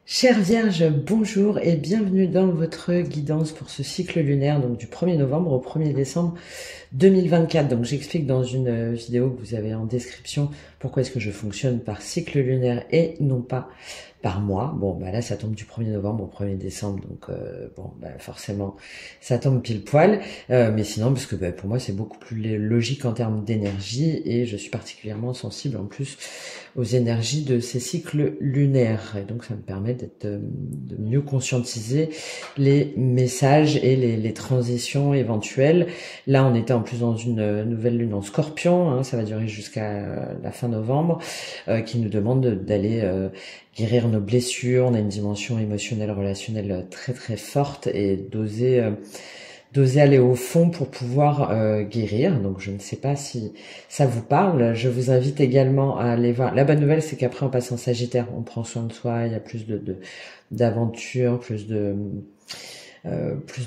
Chère Vierge, bonjour et bienvenue dans votre guidance pour ce cycle lunaire, donc du 1er novembre au 1er décembre 2024. Donc j'explique dans une vidéo que vous avez en description pourquoi est-ce que je fonctionne par cycle lunaire et non pas par mois. Bon, bah là ça tombe du 1er novembre au 1er décembre, donc bon, bah forcément ça tombe pile poil. Mais sinon, parce que bah, pour moi c'est beaucoup plus logique en termes d'énergie et je suis particulièrement sensible en plus aux énergies de ces cycles lunaires. Et donc ça me permet de mieux conscientiser les messages et les transitions éventuelles. Là on était en plus dans une nouvelle lune en Scorpion, hein, ça va durer jusqu'à la fin novembre, qui nous demande d'aller guérir nos blessures. On a une dimension émotionnelle, relationnelle très très forte et d'oser aller au fond pour pouvoir guérir. Donc je ne sais pas si ça vous parle. Je vous invite également à aller voir. La bonne nouvelle, c'est qu'après on passe en Sagittaire, on prend soin de soi, il y a plus d'aventure, plus de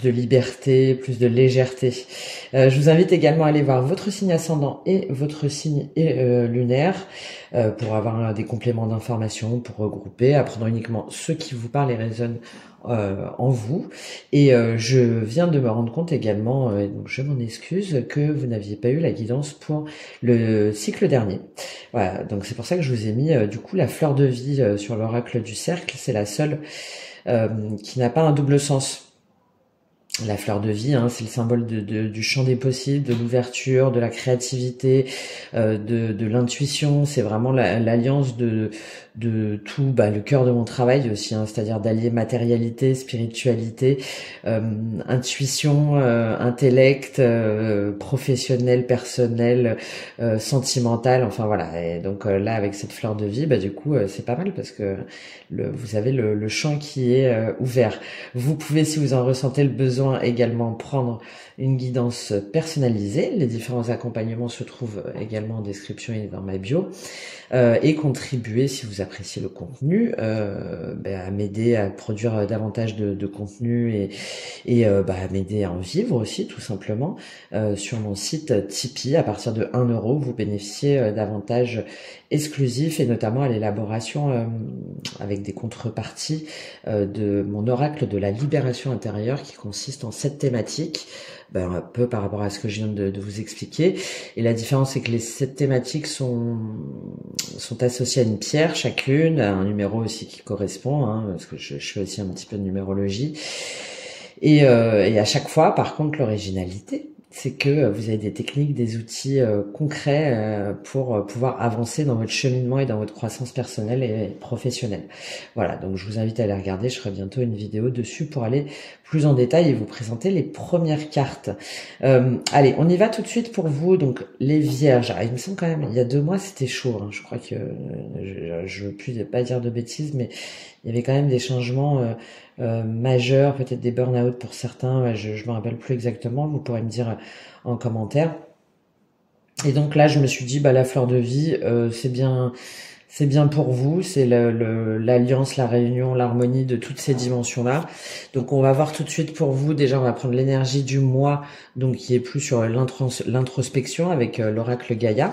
liberté, plus de légèreté. Je vous invite également à aller voir votre signe ascendant et votre signe lunaire pour avoir des compléments d'informations, pour regrouper, à prendre uniquement ceux qui vous parlent et résonnent en vous. Et je viens de me rendre compte également, donc je m'en excuse, que vous n'aviez pas eu la guidance pour le cycle dernier. Voilà, donc c'est pour ça que je vous ai mis du coup la fleur de vie sur l'oracle du cercle. C'est la seule qui n'a pas un double sens. La fleur de vie, hein, c'est le symbole du champ des possibles, de l'ouverture, de la créativité, de l'intuition. C'est vraiment l'alliance de tout, le cœur de mon travail aussi, hein, c'est-à-dire d'allier matérialité, spiritualité, intuition, intellect, professionnel, personnel, sentimental. Enfin voilà. Et donc là, avec cette fleur de vie, du coup, c'est pas mal parce que vous avez le champ qui est ouvert. Vous pouvez, si vous en ressentez le besoin, également prendre une guidance personnalisée. Les différents accompagnements se trouvent également en description et dans ma bio. Et contribuer, si vous appréciez le contenu, à m'aider à produire davantage de contenu et à m'aider à en vivre aussi, tout simplement. Sur mon site Tipeee, à partir de 1 euro, vous bénéficiez d'avantages exclusifs et notamment à l'élaboration avec des contreparties de mon oracle de la libération intérieure qui consiste en 7 thématiques, un peu par rapport à ce que je viens de vous expliquer. Et la différence, c'est que les 7 thématiques sont associées à une pierre chacune, à un numéro aussi qui correspond, hein, parce que je fais aussi un petit peu de numérologie. Et à chaque fois, par contre, l'originalité, c'est que vous avez des techniques, des outils concrets pour pouvoir avancer dans votre cheminement et dans votre croissance personnelle et professionnelle. Voilà, donc je vous invite à aller regarder, je ferai bientôt une vidéo dessus pour aller plus en détail et vous présenter les premières cartes. Allez, on y va tout de suite pour vous, donc les vierges. Il me semble quand même, il y a 2 mois c'était chaud, hein. Je crois que, je veux plus pas dire de bêtises, mais il y avait quand même des changements majeurs, peut-être des burn-out pour certains, je me rappelle plus exactement, vous pourrez me dire en commentaire. Et donc là je me suis dit la fleur de vie, c'est bien pour vous, c'est l'alliance, la réunion, l'harmonie de toutes ces dimensions-là. Donc on va voir tout de suite pour vous, déjà on va prendre l'énergie du mois, donc qui est plus sur l'introspection avec l'oracle Gaïa.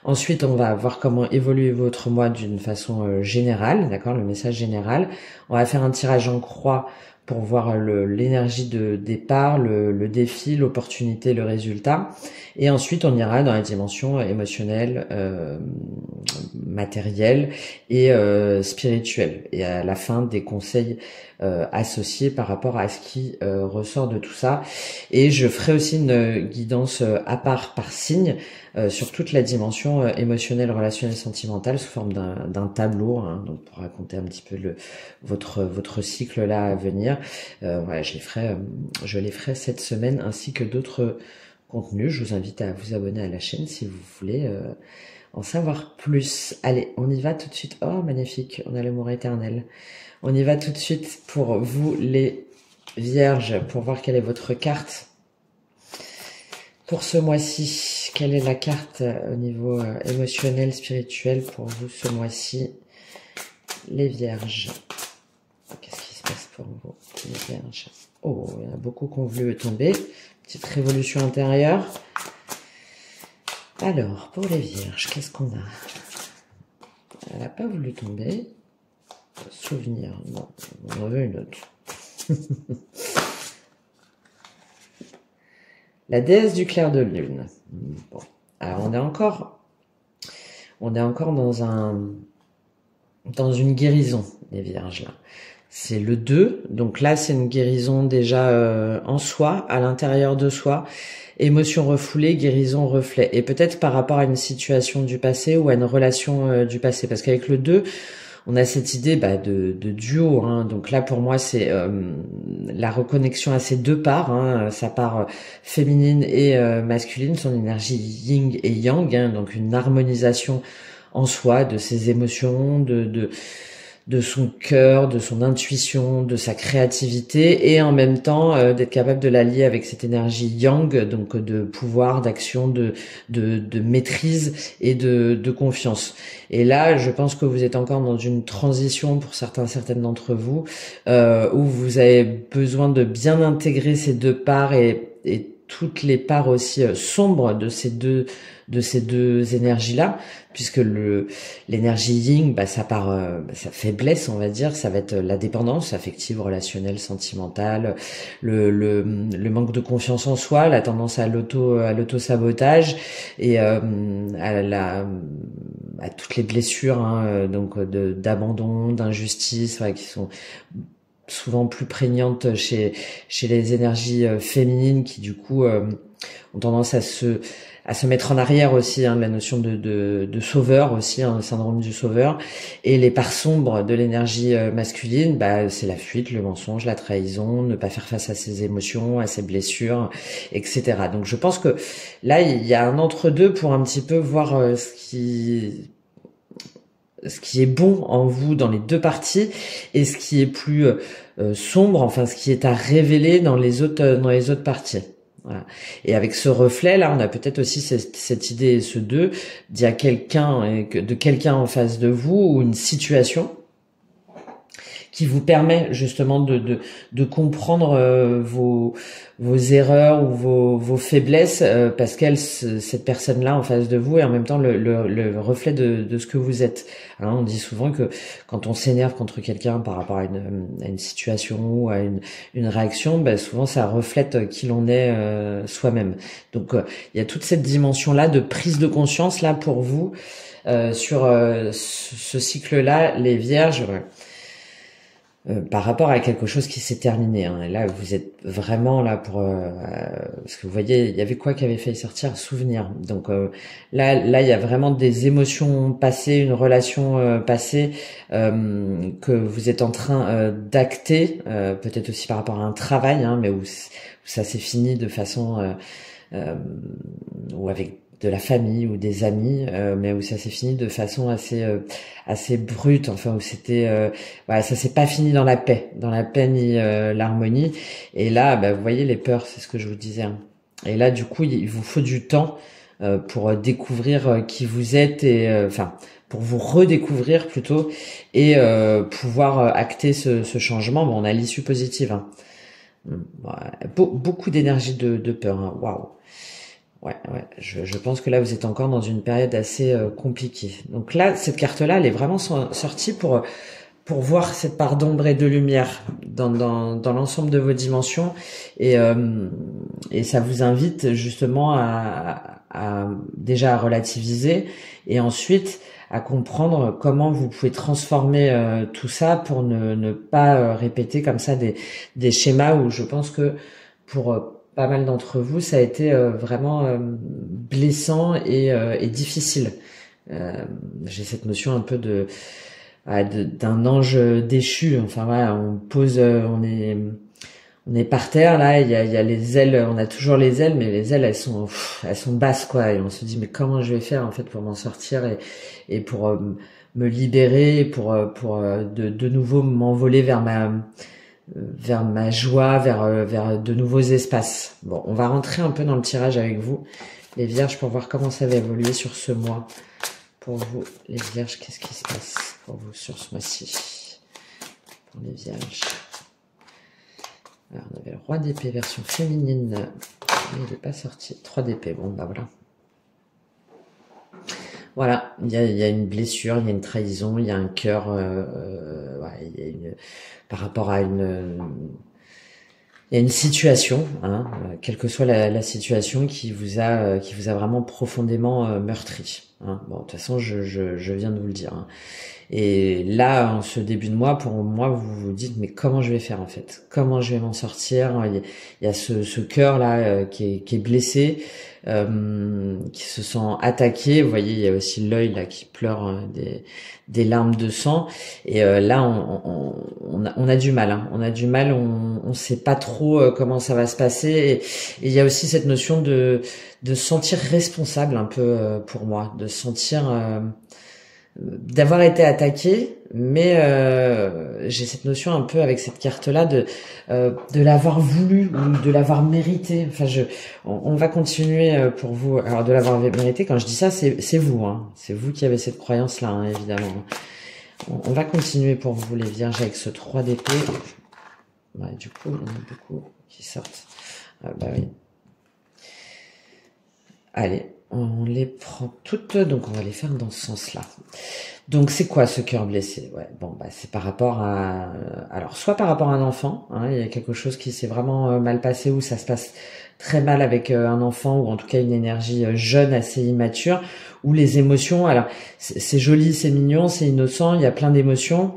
Ensuite, on va voir comment évoluer votre mois d'une façon générale, d'accord, le message général. On va faire un tirage en croix pour voir l'énergie de départ, le défi, l'opportunité, le résultat. Et ensuite, on ira dans la dimension émotionnelle, matérielle et spirituelle. Et à la fin, des conseils associés par rapport à ce qui ressort de tout ça. Et je ferai aussi une guidance à part par signe sur toute la dimension émotionnelle, relationnelle, sentimentale sous forme d'un tableau, hein, donc pour raconter un petit peu votre cycle là à venir. Voilà, je les ferai cette semaine ainsi que d'autres contenus. Je vous invite à vous abonner à la chaîne si vous voulez en savoir plus. Allez, on y va tout de suite. Oh, magnifique, on a l'amour éternel. On y va tout de suite pour vous les vierges, pour voir quelle est votre carte pour ce mois-ci. Quelle est la carte au niveau émotionnel, spirituel pour vous ce mois-ci, les vierges? Qu'est-ce qui se passe pour vous, les vierges? Oh, il y en a beaucoup qui ont voulu tomber. Petite révolution intérieure. Alors, pour les vierges, qu'est-ce qu'on a? Elle n'a pas voulu tomber. Souvenir. Non, on en veut une autre. La déesse du clair de lune. Bon. Alors on est encore dans une guérison, les vierges là. C'est le 2, donc là c'est une guérison déjà en soi, à l'intérieur de soi. Émotion refoulée, guérison reflet. Et peut-être par rapport à une situation du passé ou à une relation du passé. Parce qu'avec le 2, on a cette idée de duo. Hein. Donc là, pour moi, c'est la reconnexion à ces deux parts. Hein. Sa part féminine et masculine, son énergie yin et yang. Hein. Donc une harmonisation en soi de ses émotions, de son cœur, de son intuition, de sa créativité, et en même temps d'être capable de l'allier avec cette énergie yang, donc de pouvoir, d'action, de maîtrise et de confiance. Et là, je pense que vous êtes encore dans une transition pour certaines d'entre vous, où vous avez besoin de bien intégrer ces deux parts et toutes les parts aussi sombres de ces deux énergies-là, puisque l'énergie yin, sa part, sa faiblesse, on va dire, ça va être la dépendance affective, relationnelle, sentimentale, le manque de confiance en soi, la tendance à l'auto-sabotage et à toutes les blessures, hein, donc d'abandon, d'injustice, qui sont souvent plus prégnantes chez les énergies féminines qui du coup ont tendance à se mettre en arrière aussi, hein, la notion de sauveur aussi, hein, le syndrome du sauveur, et les parts sombres de l'énergie masculine, c'est la fuite, le mensonge, la trahison, ne pas faire face à ses émotions, à ses blessures, etc. Donc je pense que là il y a un entre-deux pour un petit peu voir ce qui est bon en vous dans les deux parties et ce qui est plus sombre, enfin ce qui est à révéler dans les autres parties. Voilà. Et avec ce reflet là, on a peut-être aussi cette idée, ce 2, d'il y a de quelqu'un en face de vous ou une situation qui vous permet justement de comprendre vos erreurs ou vos faiblesses, parce cette personne-là en face de vous est en même temps le reflet de ce que vous êtes. Hein, on dit souvent que quand on s'énerve contre quelqu'un par rapport à une situation ou à une réaction, souvent ça reflète qui l'on est soi-même. Donc il y a toute cette dimension-là de prise de conscience là pour vous sur ce cycle-là, les vierges. Ouais. Par rapport à quelque chose qui s'est terminé. Hein. Et là, vous êtes vraiment là pour... parce que vous voyez, il y avait quoi qui avait fait sortir? Souvenir. Donc là, il y a vraiment des émotions passées, une relation passée que vous êtes en train d'acter, peut-être aussi par rapport à un travail, hein, mais où ça s'est fini de façon... ou avec de la famille ou des amis, mais où ça s'est fini de façon assez brute, enfin où c'était ça s'est pas fini dans la paix ni l'harmonie. Et là vous voyez les peurs, c'est ce que je vous disais, hein. Et là du coup il vous faut du temps pour découvrir qui vous êtes et pour vous redécouvrir plutôt et pouvoir acter ce changement. Bon, on a l'issue positive, hein. Beaucoup d'énergie de peur, hein. Waouh. Ouais, je pense que là vous êtes encore dans une période assez compliquée. Donc là, cette carte-là, elle est vraiment sortie pour voir cette part d'ombre et de lumière dans l'ensemble de vos dimensions, et ça vous invite justement à déjà à relativiser et ensuite à comprendre comment vous pouvez transformer tout ça pour ne pas répéter comme ça des schémas où je pense que pour pas mal d'entre vous, ça a été vraiment blessant et difficile. J'ai cette notion un peu d'un ange déchu. Enfin voilà, on est par terre là. Il y a les ailes, on a toujours les ailes, mais les ailes elles sont basses quoi. Et on se dit mais comment je vais faire en fait pour m'en sortir et pour me libérer, pour de nouveau m'envoler vers ma joie, vers de nouveaux espaces. Bon, on va rentrer un peu dans le tirage avec vous, les vierges, pour voir comment ça va évoluer sur ce mois. Pour vous, les vierges, qu'est-ce qui se passe pour vous sur ce mois-ci? Pour les vierges. Alors, on avait le roi d'épée version féminine. Mais il n'est pas sorti. 3 d'épée, bon, voilà. Voilà, il y a une blessure, il y a une trahison, il y a un cœur par rapport à il y a une situation, hein, quelle que soit la situation, qui vous a vraiment profondément meurtri. Hein. Bon, de toute façon, je viens de vous le dire. Hein. Et là, en ce début de mois, pour moi, vous vous dites, mais comment je vais faire en fait? Comment je vais m'en sortir? Il y a ce cœur là qui est blessé, qui se sent attaqué. Vous voyez, il y a aussi l'œil là qui pleure des larmes de sang. Et là, on a du mal. Hein. On a du mal. On sait pas trop comment ça va se passer. Et il y a aussi cette notion de se sentir responsable un peu pour moi, de se sentir d'avoir été attaqué, mais j'ai cette notion un peu avec cette carte-là de l'avoir voulu ou de l'avoir mérité. Enfin, on va continuer pour vous. Alors, de l'avoir mérité, quand je dis ça, c'est vous, hein. C'est vous qui avez cette croyance-là, hein, évidemment. On va continuer pour vous, les vierges, avec ce 3 d'épée. Ouais, du coup, il y en a beaucoup qui sortent. Ah, bah oui. Allez. On les prend toutes, donc on va les faire dans ce sens-là. Donc c'est quoi ce cœur blessé? Ouais, bon bah c'est par rapport à, alors soit par rapport à un enfant, hein, il y a quelque chose qui s'est vraiment mal passé ou ça se passe très mal avec un enfant ou en tout cas une énergie jeune assez immature ou les émotions. Alors c'est joli, c'est mignon, c'est innocent, il y a plein d'émotions.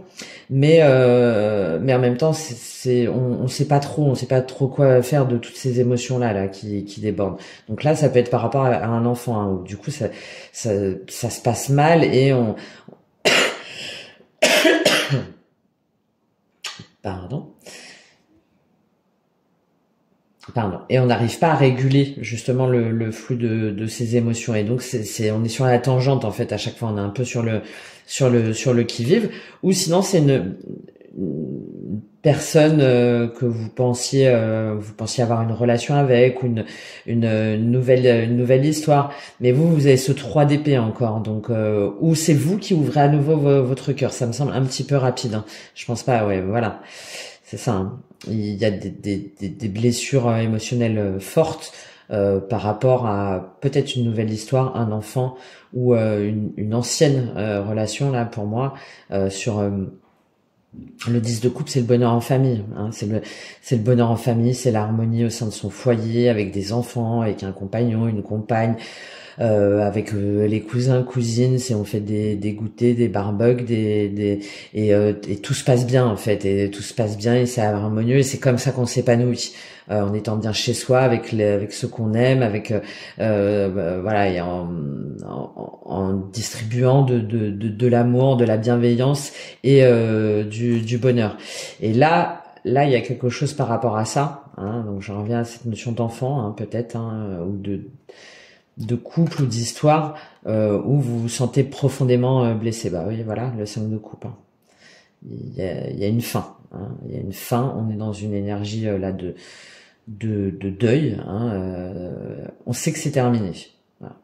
Mais en même temps, on sait pas trop quoi faire de toutes ces émotions là qui débordent. Donc là, ça peut être par rapport à un enfant, hein, où du coup ça se passe mal et pardon. Et on n'arrive pas à réguler justement le flux de ces émotions. Et donc on est sur la tangente en fait. À chaque fois, on est un peu sur le qui-vive. Ou sinon, c'est une personne que vous pensiez avoir une relation avec, ou une nouvelle histoire. Mais vous avez ce 3 d'épée encore. Donc ou c'est vous qui ouvrez à nouveau votre cœur. Ça me semble un petit peu rapide. Hein. Je pense pas. Ouais, voilà. C'est ça. Hein. Il y a des blessures émotionnelles fortes par rapport à peut-être une nouvelle histoire, un enfant ou une ancienne relation là pour moi sur le 10 de coupe, c'est le bonheur en famille. Hein, c'est le bonheur en famille, c'est l'harmonie au sein de son foyer avec des enfants, avec un compagnon, une compagne. Avec les cousins, cousines, on fait des goûters, des barbecues, et tout se passe bien en fait, et tout se passe bien et c'est harmonieux et c'est comme ça qu'on s'épanouit, en étant bien chez soi avec ceux qu'on aime, avec voilà, et en distribuant de l'amour, de la bienveillance et du bonheur. Et là, il y a quelque chose par rapport à ça. Hein, donc je reviens à cette notion d'enfant, hein, peut-être, hein, ou de couple ou d'histoire où vous vous sentez profondément blessé. Bah oui, voilà, le 5 de coupe. Hein. Il y a une fin. Hein. Il y a une fin. On est dans une énergie là de deuil. Hein. On sait que c'est terminé. Voilà.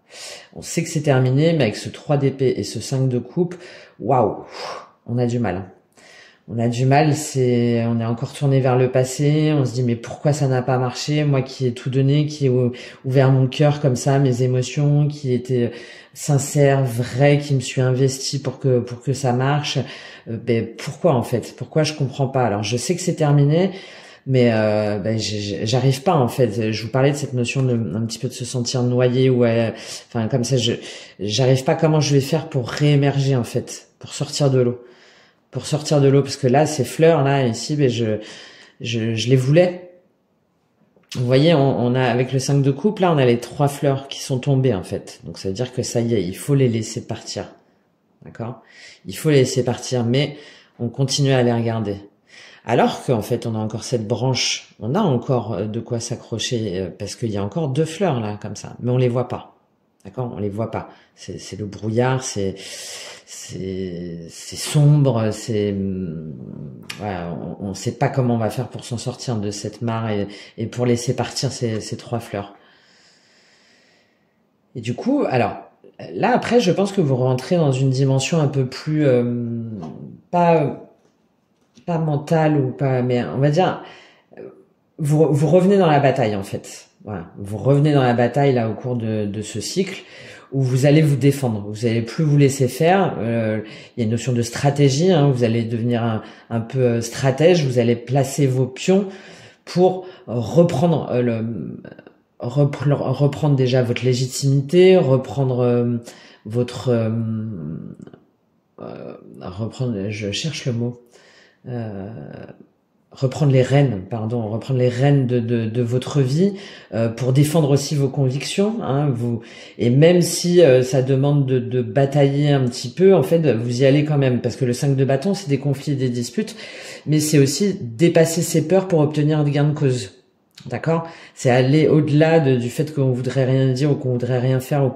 On sait que c'est terminé, mais avec ce 3 d'épée et ce 5 de coupe, waouh, on a du mal. Hein. On a du mal, on est encore tourné vers le passé, on se dit mais pourquoi ça n'a pas marché, moi qui ai tout donné, qui ai ouvert mon cœur comme ça, mes émotions, qui était sincère, vrai, qui me suis investi pour que ça marche, ben pourquoi en fait, pourquoi je comprends pas. Alors je sais que c'est terminé, mais ben j'arrive pas en fait. Je vous parlais de cette notion un petit peu de se sentir noyé ou enfin comme ça, j'arrive pas comment je vais faire pour réémerger en fait, pour sortir de l'eau. Parce que là, ces fleurs là ici, ben je les voulais. Vous voyez, on a avec le 5 de coupe là, on a les 3 fleurs qui sont tombées en fait. Donc ça veut dire que ça y est, il faut les laisser partir. D'accord? Il faut les laisser partir, mais on continue à les regarder. Alors qu'en fait, on a encore cette branche, on a encore de quoi s'accrocher parce qu'il y a encore 2 fleurs là comme ça, mais on les voit pas. D'accord? On les voit pas. C'est le brouillard, c'est sombre, voilà, on sait pas comment on va faire pour s'en sortir de cette mare et pour laisser partir ces 3 fleurs. Et du coup, alors là après, je pense que vous rentrez dans une dimension un peu plus pas mentale ou pas, mais on va dire vous revenez dans la bataille en fait. Voilà, vous revenez dans la bataille là au cours de ce cycle où vous allez vous défendre. Vous allez plus vous laisser faire. Il y a une notion de stratégie. Hein, vous allez devenir un peu stratège. Vous allez placer vos pions pour reprendre reprendre déjà votre légitimité, reprendre votre reprendre. Je cherche le mot. Reprendre les rênes, reprendre les rênes de votre vie pour défendre aussi vos convictions. Hein, et même si ça demande de batailler un petit peu, en fait, vous y allez quand même, parce que le 5 de bâton, c'est des conflits, des disputes, mais c'est aussi dépasser ses peurs pour obtenir un gain de cause. D'accord? C'est aller au-delà du fait qu'on voudrait rien dire ou qu'on voudrait rien faire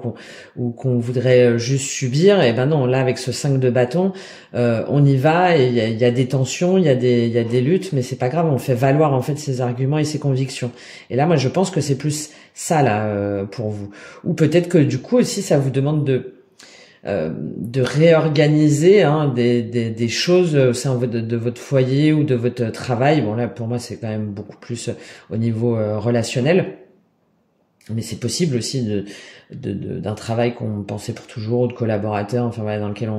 ou qu'on voudrait juste subir. Et ben non, là avec ce 5 de bâton, on y va et il y a des tensions, il y a des luttes, mais c'est pas grave, on fait valoir en fait ses arguments et ses convictions. Et là, moi je pense que c'est plus ça là pour vous. Ou peut-être que du coup aussi ça vous demande de réorganiser des choses au sein de votre foyer ou de votre travail. Bon là pour moi c'est quand même beaucoup plus au niveau relationnel, mais c'est possible aussi d'un travail qu'on pensait pour toujours, ou de collaborateurs, enfin voilà, dans lequel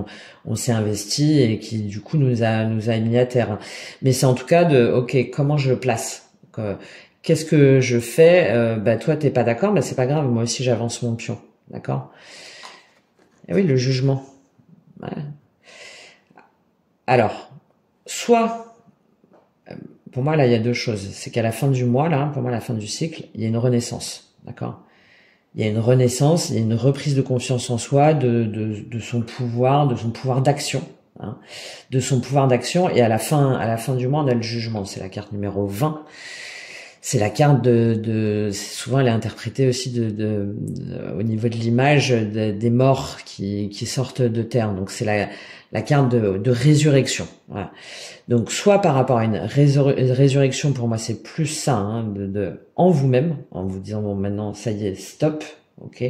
on s'est investi et qui du coup nous a mis à terre. Mais c'est en tout cas ok, comment je le place, qu'est-ce que je fais, toi t'es pas d'accord, c'est pas grave, moi aussi j'avance mon pion, d'accord. Et oui, le jugement. Ouais. Alors, soit, pour moi, là, il y a deux choses. C'est qu'à la fin du mois, là, pour moi, à la fin du cycle, il y a une renaissance. D'accord? Il y a une renaissance, il y a une reprise de confiance en soi, de son pouvoir d'action. Hein, de son pouvoir d'action. Et à la fin du mois, on a le jugement. C'est la carte numéro 20. C'est la carte souvent elle est interprétée aussi au niveau de l'image des morts qui sortent de terre. Donc c'est la carte de résurrection. Voilà. Donc soit par rapport à une résurrection, pour moi c'est plus ça, hein, en vous-même, en vous disant bon maintenant ça y est, stop, ok,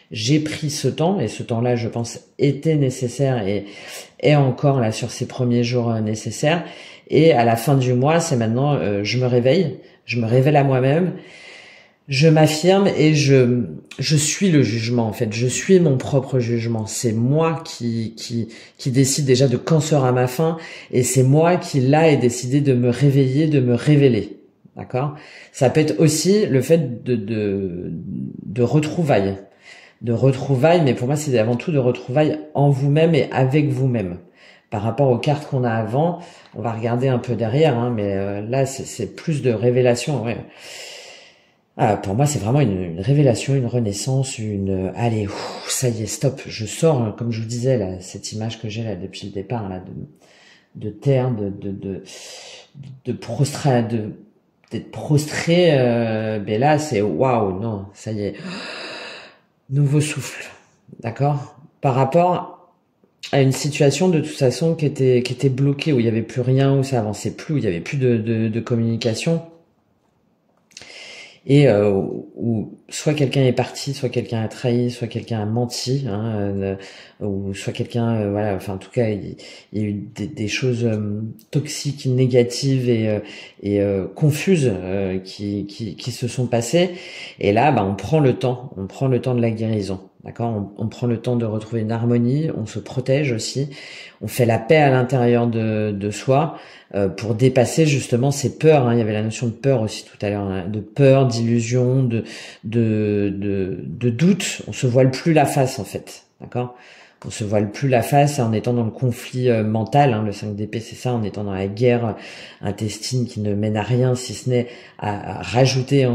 j'ai pris ce temps et ce temps-là je pense était nécessaire et est encore là sur ces premiers jours nécessaires. Et à la fin du mois c'est maintenant je me réveille à moi-même, je m'affirme et je suis le jugement en fait, je suis mon propre jugement. C'est moi qui décide déjà de quand sera ma fin et c'est moi qui là ai décidé de me réveiller, de me révéler. D'accord? Ça peut être aussi le fait de retrouvailles. De retrouvailles, mais pour moi c'est avant tout de retrouvailles en vous-même et avec vous-même. Par rapport aux cartes qu'on a avant, on va regarder un peu derrière, hein, mais là c'est plus de révélation. Ouais. Pour moi c'est vraiment une révélation, une renaissance, allez, ça y est, stop. Je sors, hein, comme je vous disais là, cette image que j'ai là depuis le départ là de terre, d'être prostré. Mais là c'est waouh, non, ça y est, nouveau souffle, d'accord. Par rapport à une situation de toute façon qui était bloquée, où il y avait plus rien, où ça avançait plus, où il y avait plus de communication, et où soit quelqu'un est parti, soit quelqu'un a trahi, soit quelqu'un a menti, hein, ou soit quelqu'un, voilà, enfin en tout cas il y a eu des choses toxiques, négatives et confuses qui se sont passées. Et là, on prend le temps de la guérison. D'accord, on prend le temps de retrouver une harmonie, on se protège aussi, on fait la paix à l'intérieur de soi pour dépasser justement ces peurs. Hein. Il y avait la notion de peur aussi tout à l'heure, hein, de peur, d'illusion, de doute. On se voile plus la face en fait, d'accord. On se voile plus la face en étant dans le conflit mental. Hein. Le 5 d'épée, c'est ça, en étant dans la guerre intestine qui ne mène à rien, si ce n'est à rajouter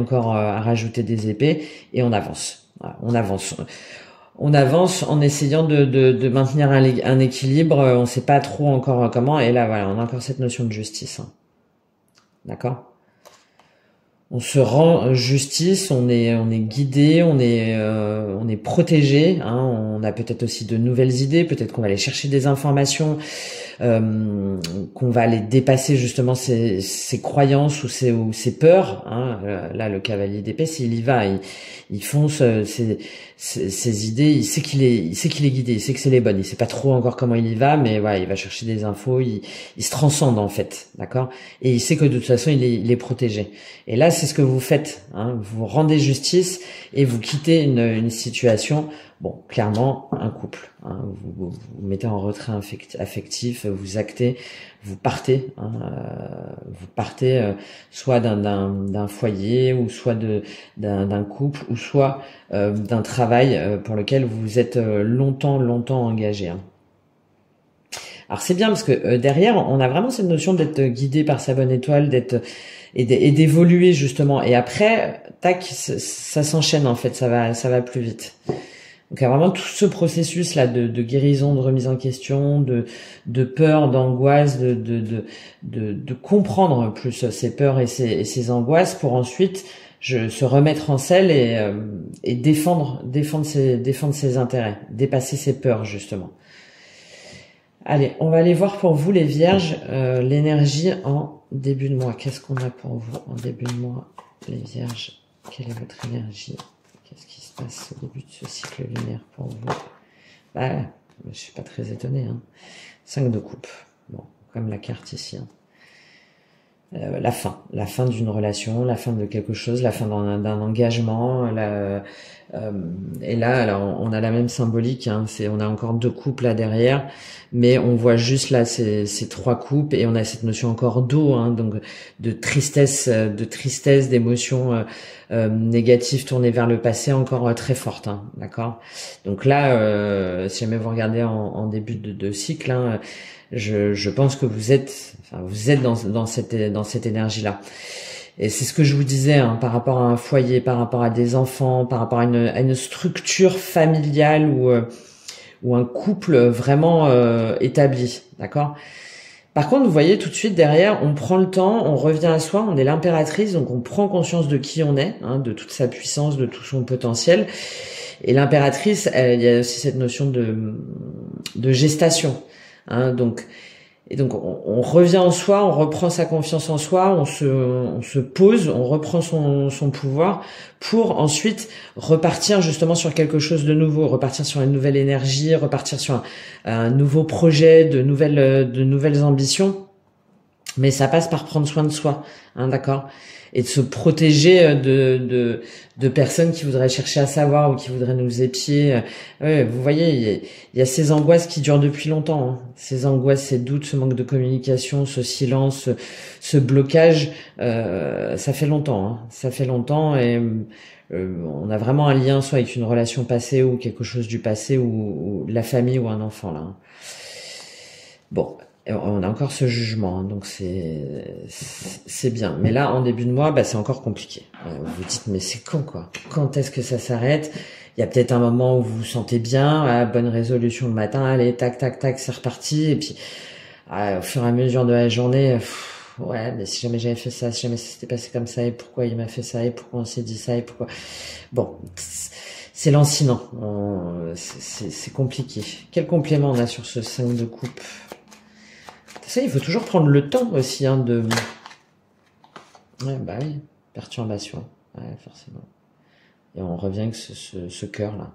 des épées, et on avance. Voilà, on avance en essayant de maintenir un équilibre. On sait pas trop encore comment. Et là, voilà, on a encore cette notion de justice. Hein. D'accord? On se rend justice, on est guidé, on est protégé. Hein. On a peut-être aussi de nouvelles idées. Peut-être qu'on va aller chercher des informations qu'on va aller dépasser justement ses croyances ou ses peurs. Hein. Là, le cavalier d'épée, s'il y va, il fonce ses idées. Il sait qu'il est guidé, il sait que c'est les bonnes. Il sait pas trop encore comment il y va, mais voilà, il va chercher des infos. Il se transcende en fait, d'accord. Et il sait que de toute façon, il est protégé. Et là, c'est ce que vous faites. Hein. Vous rendez justice et vous quittez une situation. Bon, clairement, un couple. Hein, vous mettez en retrait affectif, vous actez, vous partez. Hein, vous partez soit d'un foyer, ou soit d'un couple, ou soit d'un travail pour lequel vous êtes longtemps engagé. Hein. Alors c'est bien parce que derrière, on a vraiment cette notion d'être guidé par sa bonne étoile, et d'évoluer justement. Et après, tac, ça s'enchaîne en fait, ça va plus vite. Donc il y a vraiment tout ce processus là de guérison, de remise en question, de peur, d'angoisse, de comprendre plus ces peurs et ces angoisses pour ensuite se remettre en selle et défendre ses intérêts, dépasser ses peurs justement. Allez, on va aller voir pour vous les vierges l'énergie en début de mois. Qu'est-ce qu'on a pour vous en début de mois, les vierges? Quelle est votre énergie? Qu'est-ce qui se passe au début de ce cycle lunaire pour vous? Bah, je suis pas très étonnée. Hein. 5 de coupe. Bon, comme la carte ici. Hein. La fin d'une relation, la fin de quelque chose, la fin d'un engagement. Et là, alors, on a la même symbolique. Hein, on a encore 2 coupes là derrière, mais on voit juste là ces 3 coupes et on a cette notion encore d'eau, hein, donc de tristesse, d'émotions négatives tournées vers le passé encore très fortes. Hein, d'accord. Donc là, si jamais vous regardez en début de cycle. Hein, je pense que vous êtes dans cette énergie-là. Et c'est ce que je vous disais, hein, par rapport à un foyer, par rapport à des enfants, par rapport à une structure familiale ou un couple vraiment établi, d'accord. Par contre, vous voyez tout de suite derrière, on prend le temps, on revient à soi, on est l'impératrice, donc on prend conscience de qui on est, hein, de toute sa puissance, de tout son potentiel. Et l'impératrice, il y a aussi cette notion de gestation. Hein, donc on revient en soi, on reprend sa confiance en soi, on se pose, on reprend son pouvoir pour ensuite repartir justement sur quelque chose de nouveau, repartir sur une nouvelle énergie, repartir sur un nouveau projet, de nouvelles ambitions. Mais ça passe par prendre soin de soi, hein, d'accord, et de se protéger de personnes qui voudraient chercher à savoir ou qui voudraient nous épier. Ouais, vous voyez, il y a ces angoisses qui durent depuis longtemps, hein. Ces angoisses, ces doutes, ce manque de communication, ce silence, ce blocage, ça fait longtemps, hein. Ça fait longtemps et on a vraiment un lien soit avec une relation passée ou quelque chose du passé ou la famille ou un enfant là. Hein. Bon. On a encore ce jugement, hein, donc c'est bien. Mais là, en début de mois, bah, c'est encore compliqué. Vous vous dites, mais c'est quoi? Quand est-ce que ça s'arrête? Il y a peut-être un moment où vous vous sentez bien, bonne résolution le matin, allez, tac, tac, tac, c'est reparti. Et puis, au fur et à mesure de la journée, ouais, mais si jamais j'avais fait ça, si jamais ça s'était passé comme ça, et pourquoi il m'a fait ça, et pourquoi on s'est dit ça, et pourquoi... Bon, c'est lancinant, c'est compliqué. Quel complément on a sur ce 5 de coupe? Ça, il faut toujours prendre le temps aussi, hein, de... Ouais, bah oui, perturbation, ouais, forcément. Et on revient avec ce cœur là,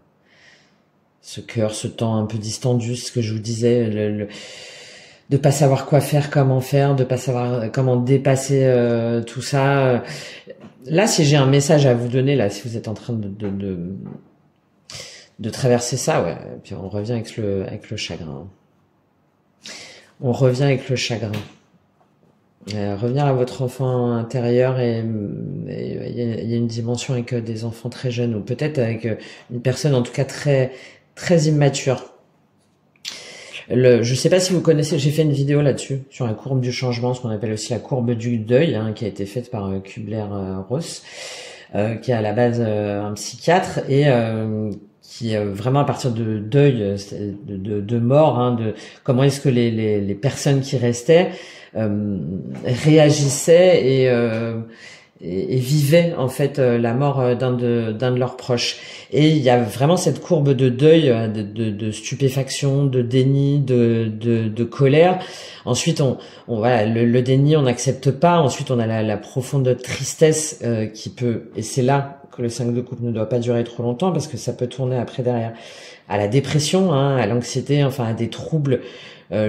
ce cœur, ce temps un peu distendu, ce que je vous disais, de pas savoir quoi faire, comment faire, de pas savoir comment dépasser tout ça. Là, si j'ai un message à vous donner, là, si vous êtes en train de traverser ça, ouais, et puis on revient avec le chagrin. On revient avec le chagrin. Revenir à votre enfant intérieur et il y a une dimension avec des enfants très jeunes ou peut-être avec une personne en tout cas très très immature. Je sais pas si vous connaissez, j'ai fait une vidéo là-dessus sur la courbe du changement, ce qu'on appelle aussi la courbe du deuil, hein, qui a été faite par Kubler-Ross, qui est à la base un psychiatre et qui vraiment à partir de deuil, de mort, hein, de comment est-ce que les personnes qui restaient réagissaient et vivaient en fait la mort d'un de leurs proches. Et il y a vraiment cette courbe de deuil, de stupéfaction, de déni, de colère. Ensuite, voilà, le déni, on n'accepte pas. Ensuite, on a la profonde tristesse qui peut, et c'est là que le 5 de coupe ne doit pas durer trop longtemps parce que ça peut tourner après derrière à la dépression, à l'anxiété, enfin à des troubles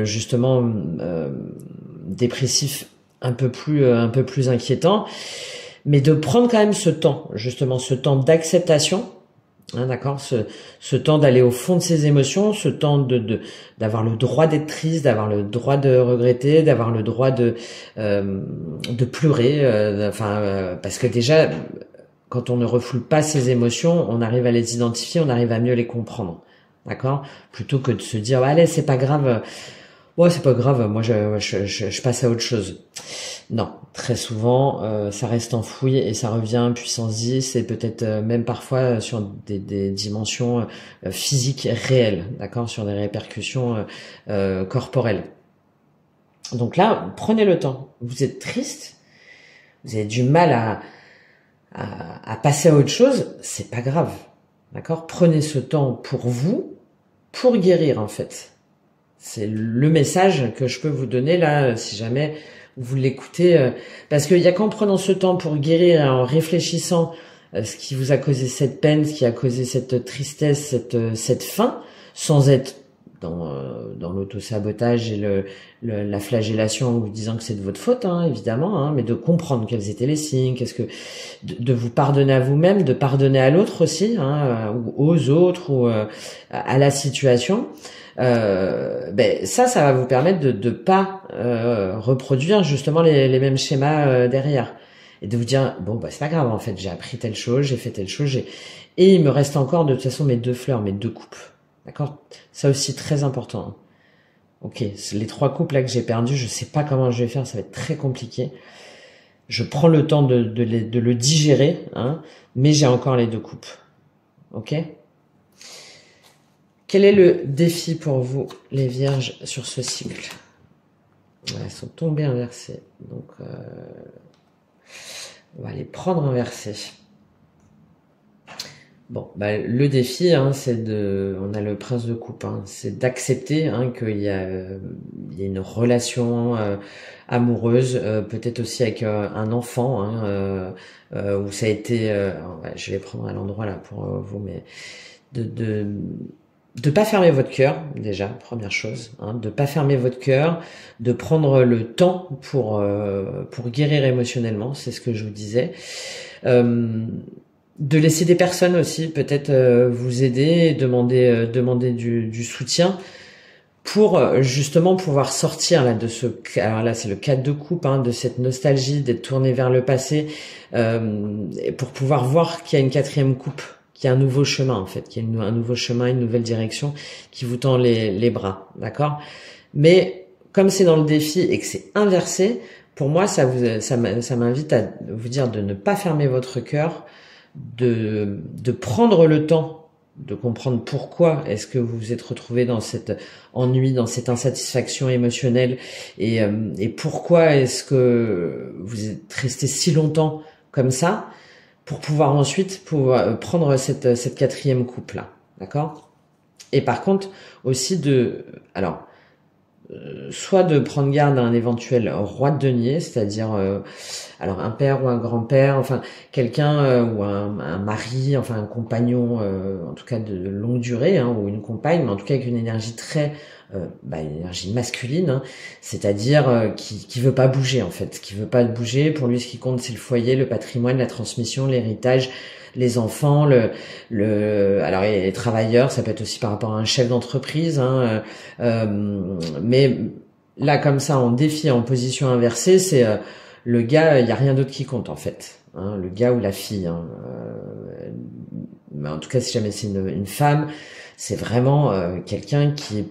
justement dépressifs un peu plus inquiétants. Mais de prendre quand même ce temps, justement, ce temps d'acceptation, d'accord, ce temps d'aller au fond de ses émotions, ce temps d'avoir le droit d'être triste, d'avoir le droit de regretter, d'avoir le droit de pleurer, parce que déjà, quand on ne refoule pas ses émotions, on arrive à les identifier, on arrive à mieux les comprendre, d'accord, plutôt que de se dire, allez, c'est pas grave. Ouais, c'est pas grave, moi je passe à autre chose. Non, très souvent, ça reste enfoui et ça revient puissance 10 et peut-être même parfois sur des dimensions physiques réelles, d'accord, sur des répercussions corporelles. Donc là, prenez le temps. Vous êtes triste, vous avez du mal à passer à autre chose, c'est pas grave, d'accord. Prenez ce temps pour vous, pour guérir en fait. C'est le message que je peux vous donner là, si jamais vous l'écoutez, parce qu'il y a qu'en prenant ce temps pour guérir et en réfléchissant ce qui vous a causé cette peine, ce qui a causé cette tristesse, cette faim, sans être dans l'auto-sabotage et la flagellation en vous disant que c'est de votre faute, évidemment, mais de comprendre quels étaient les signes, de vous pardonner à vous-même, de pardonner à l'autre aussi, ou aux autres, ou à la situation. Ça va vous permettre de pas reproduire justement les mêmes schémas derrière, et de vous dire bon c'est pas grave, en fait j'ai appris telle chose, j'ai fait telle chose, et il me reste encore de toute façon mes 2 fleurs, mes 2 coupes, d'accord, ça aussi très important. Ok, les 3 coupes là que j'ai perdues, je sais pas comment je vais faire, ça va être très compliqué, je prends le temps de le digérer, mais j'ai encore les 2 coupes, ok. Quel est le défi pour vous, les vierges, sur ce cycle? Elles sont tombées inversées. Donc, on va les prendre inversées. Bon, le défi, c'est on a le prince de coupe, c'est d'accepter qu'il y a une relation amoureuse, peut-être aussi avec un enfant, où ça a été, je vais prendre à l'endroit là pour vous, mais de pas fermer votre cœur, déjà, première chose, de pas fermer votre cœur, de prendre le temps pour guérir émotionnellement, c'est ce que je vous disais, de laisser des personnes aussi peut-être vous aider, demander du soutien pour justement pouvoir sortir là de alors là c'est le 4 de coupe, de cette nostalgie d'être tourné vers le passé, et pour pouvoir voir qu'il y a une 4e coupe, qu'il y a un nouveau chemin en fait, qu'il y a un nouveau chemin, une nouvelle direction qui vous tend les bras, d'accord. Mais comme c'est dans le défi et que c'est inversé, pour moi ça m'invite à vous dire de ne pas fermer votre cœur, de prendre le temps de comprendre pourquoi est-ce que vous vous êtes retrouvé dans cet ennui, dans cette insatisfaction émotionnelle, et pourquoi est-ce que vous êtes resté si longtemps comme ça, pour pouvoir ensuite prendre cette 4e coupe là, d'accord. Et par contre aussi soit de prendre garde à un éventuel roi de denier, c'est-à-dire alors un père ou un grand-père, enfin quelqu'un ou un mari, enfin un compagnon, en tout cas de longue durée, ou une compagne, mais en tout cas avec une énergie très une énergie masculine, c'est-à-dire qui veut pas bouger en fait, qui veut pas bouger. Pour lui, ce qui compte, c'est le foyer, le patrimoine, la transmission, l'héritage, les enfants, alors les travailleurs, ça peut être aussi par rapport à un chef d'entreprise, mais là comme ça en défi, en position inversée, c'est le gars, il y a rien d'autre qui compte en fait, le gars ou la fille, mais en tout cas si jamais c'est une femme, c'est vraiment quelqu'un qui est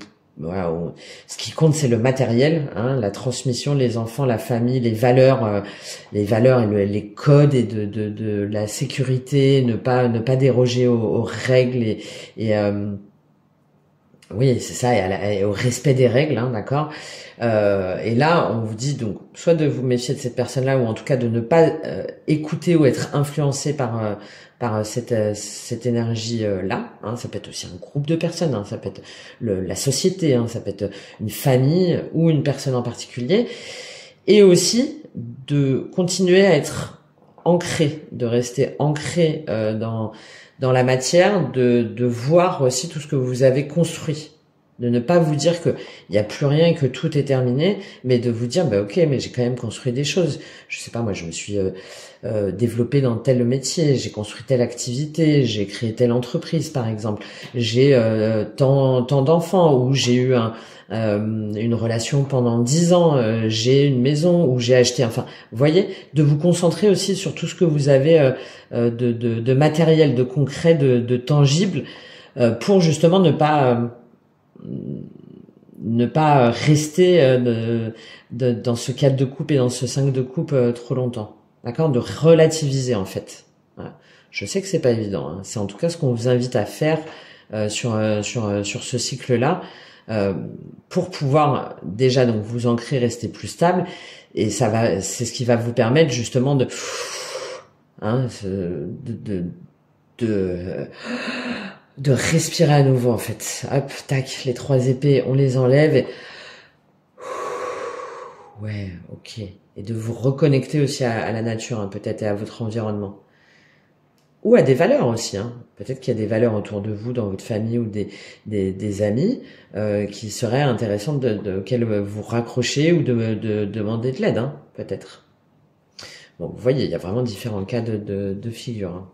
ce qui compte, c'est le matériel, la transmission, les enfants, la famille, les valeurs et les codes, et de la sécurité, ne pas déroger aux règles, et Oui, c'est ça, et au respect des règles, hein, d'accord. Et là, on vous dit donc soit de vous méfier de cette personne-là, ou en tout cas de ne pas écouter ou être influencé par cette énergie là. Hein. Ça peut être aussi un groupe de personnes, hein, ça peut être la société, hein, ça peut être une famille ou une personne en particulier. Et aussi de continuer à être ancré, de rester ancré dans la matière, de voir aussi tout ce que vous avez construit, de ne pas vous dire que il y a plus rien et que tout est terminé, mais de vous dire bah ok, mais j'ai quand même construit des choses. Je sais pas, moi je me suis développé dans tel métier, j'ai construit telle activité, j'ai créé telle entreprise par exemple, j'ai tant d'enfants, ou j'ai eu une relation pendant 10 ans, j'ai une maison où j'ai acheté, enfin, vous voyez, de vous concentrer aussi sur tout ce que vous avez de matériel, de concret, de tangible, pour justement ne pas rester dans ce 4 de coupe et dans ce 5 de coupe trop longtemps. D'accord? De relativiser en fait. Voilà. Je sais que c'est pas évident, hein. C'est en tout cas ce qu'on vous invite à faire sur ce cycle-là, pour pouvoir déjà donc vous ancrer, rester plus stable, et c'est ce qui va vous permettre justement de respirer à nouveau en fait. Hop, tac, les 3 épées, on les enlève et ouais, ok. Et de vous reconnecter aussi à la nature, hein, peut-être, et à votre environnement. Ou à des valeurs aussi, hein. Peut-être qu'il y a des valeurs autour de vous, dans votre famille, ou des amis qui seraient intéressantes auxquelles vous raccrochez, ou de demander de l'aide, hein, peut-être. Bon, vous voyez, il y a vraiment différents cas de figure, hein.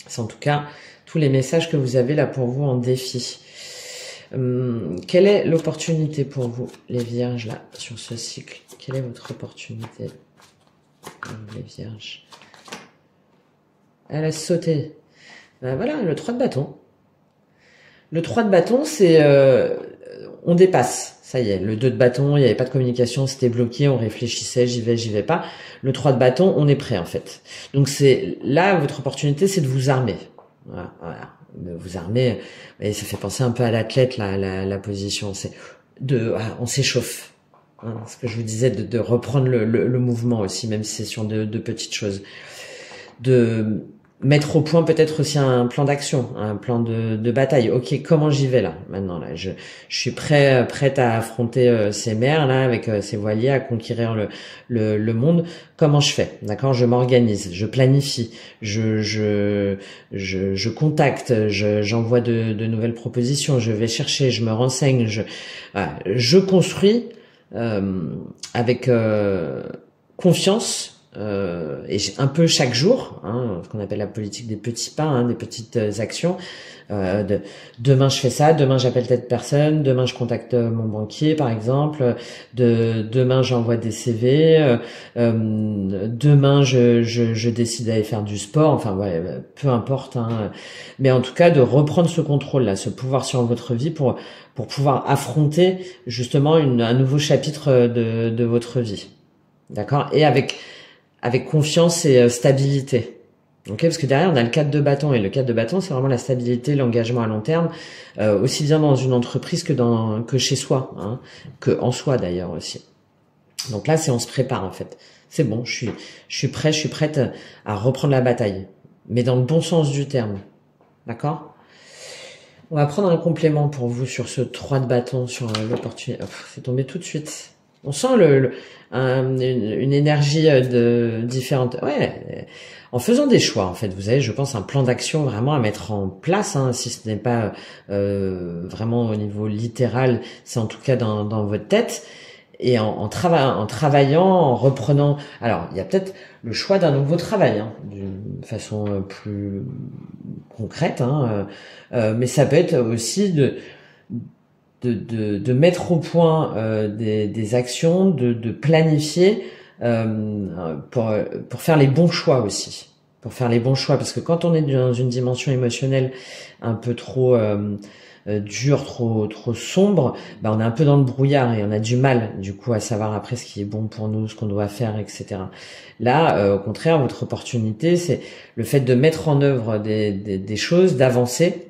C'est en tout cas tous les messages que vous avez là pour vous en défi. Quelle est l'opportunité pour vous, les vierges, là, sur ce cycle? Quelle est votre opportunité, les vierges? Elle a sauté. Voilà, le 3 de bâton. Le 3 de bâton, c'est... on dépasse. Ça y est, le 2 de bâton, il n'y avait pas de communication, c'était bloqué, on réfléchissait, j'y vais pas. Le 3 de bâton, on est prêt en fait. Donc c'est là, votre opportunité, c'est de vous armer. Voilà. De vous armer. Et ça fait penser un peu à l'athlète, la position. C'est on s'échauffe. Hein, ce que je vous disais, de reprendre le mouvement aussi, même si c'est sur de petites choses. De mettre au point peut-être aussi un plan d'action, un plan de bataille. Ok, comment j'y vais là maintenant là, je suis prête à affronter ces mers là avec ces voiliers, à conquérir le monde. Comment je fais? D'accord, je m'organise, je planifie, je contacte, j'envoie de nouvelles propositions, je vais chercher, je me renseigne, je construis avec confiance. Et un peu chaque jour, hein, ce qu'on appelle la politique des petits pas, hein, des petites actions. Demain je fais ça, demain j'appelle telle personne, demain je contacte mon banquier par exemple, demain j'envoie des CV, demain je décide d'aller faire du sport, enfin ouais, peu importe, hein. Mais en tout cas de reprendre ce contrôle là, ce pouvoir sur votre vie pour pouvoir affronter justement un nouveau chapitre de votre vie. D'accord? Et avec confiance et stabilité. Ok, parce que derrière on a le 4 de bâton, et le 4 de bâton c'est vraiment la stabilité, l'engagement à long terme, aussi bien dans une entreprise que chez soi, hein, que en soi d'ailleurs aussi. Donc là c'est on se prépare en fait. C'est bon, je suis prête à reprendre la bataille, mais dans le bon sens du terme. D'accord? On va prendre un complément pour vous sur ce 3 de bâton, sur l'opportunité. C'est tombé tout de suite. On sent une énergie différente. Ouais, en faisant des choix, en fait, vous avez, je pense, un plan d'action vraiment à mettre en place, hein, si ce n'est pas vraiment au niveau littéral, c'est en tout cas dans votre tête. Et en travaillant, en reprenant... Alors, il y a peut-être le choix d'un nouveau travail, hein, d'une façon plus concrète, hein, mais ça peut être aussi de mettre au point des actions, de planifier pour faire les bons choix aussi. Pour faire les bons choix, parce que quand on est dans une dimension émotionnelle un peu trop dure, trop sombre, bah on est un peu dans le brouillard et on a du mal du coup à savoir après ce qui est bon pour nous, ce qu'on doit faire, etc. Là, au contraire, votre opportunité, c'est le fait de mettre en œuvre des choses, d'avancer,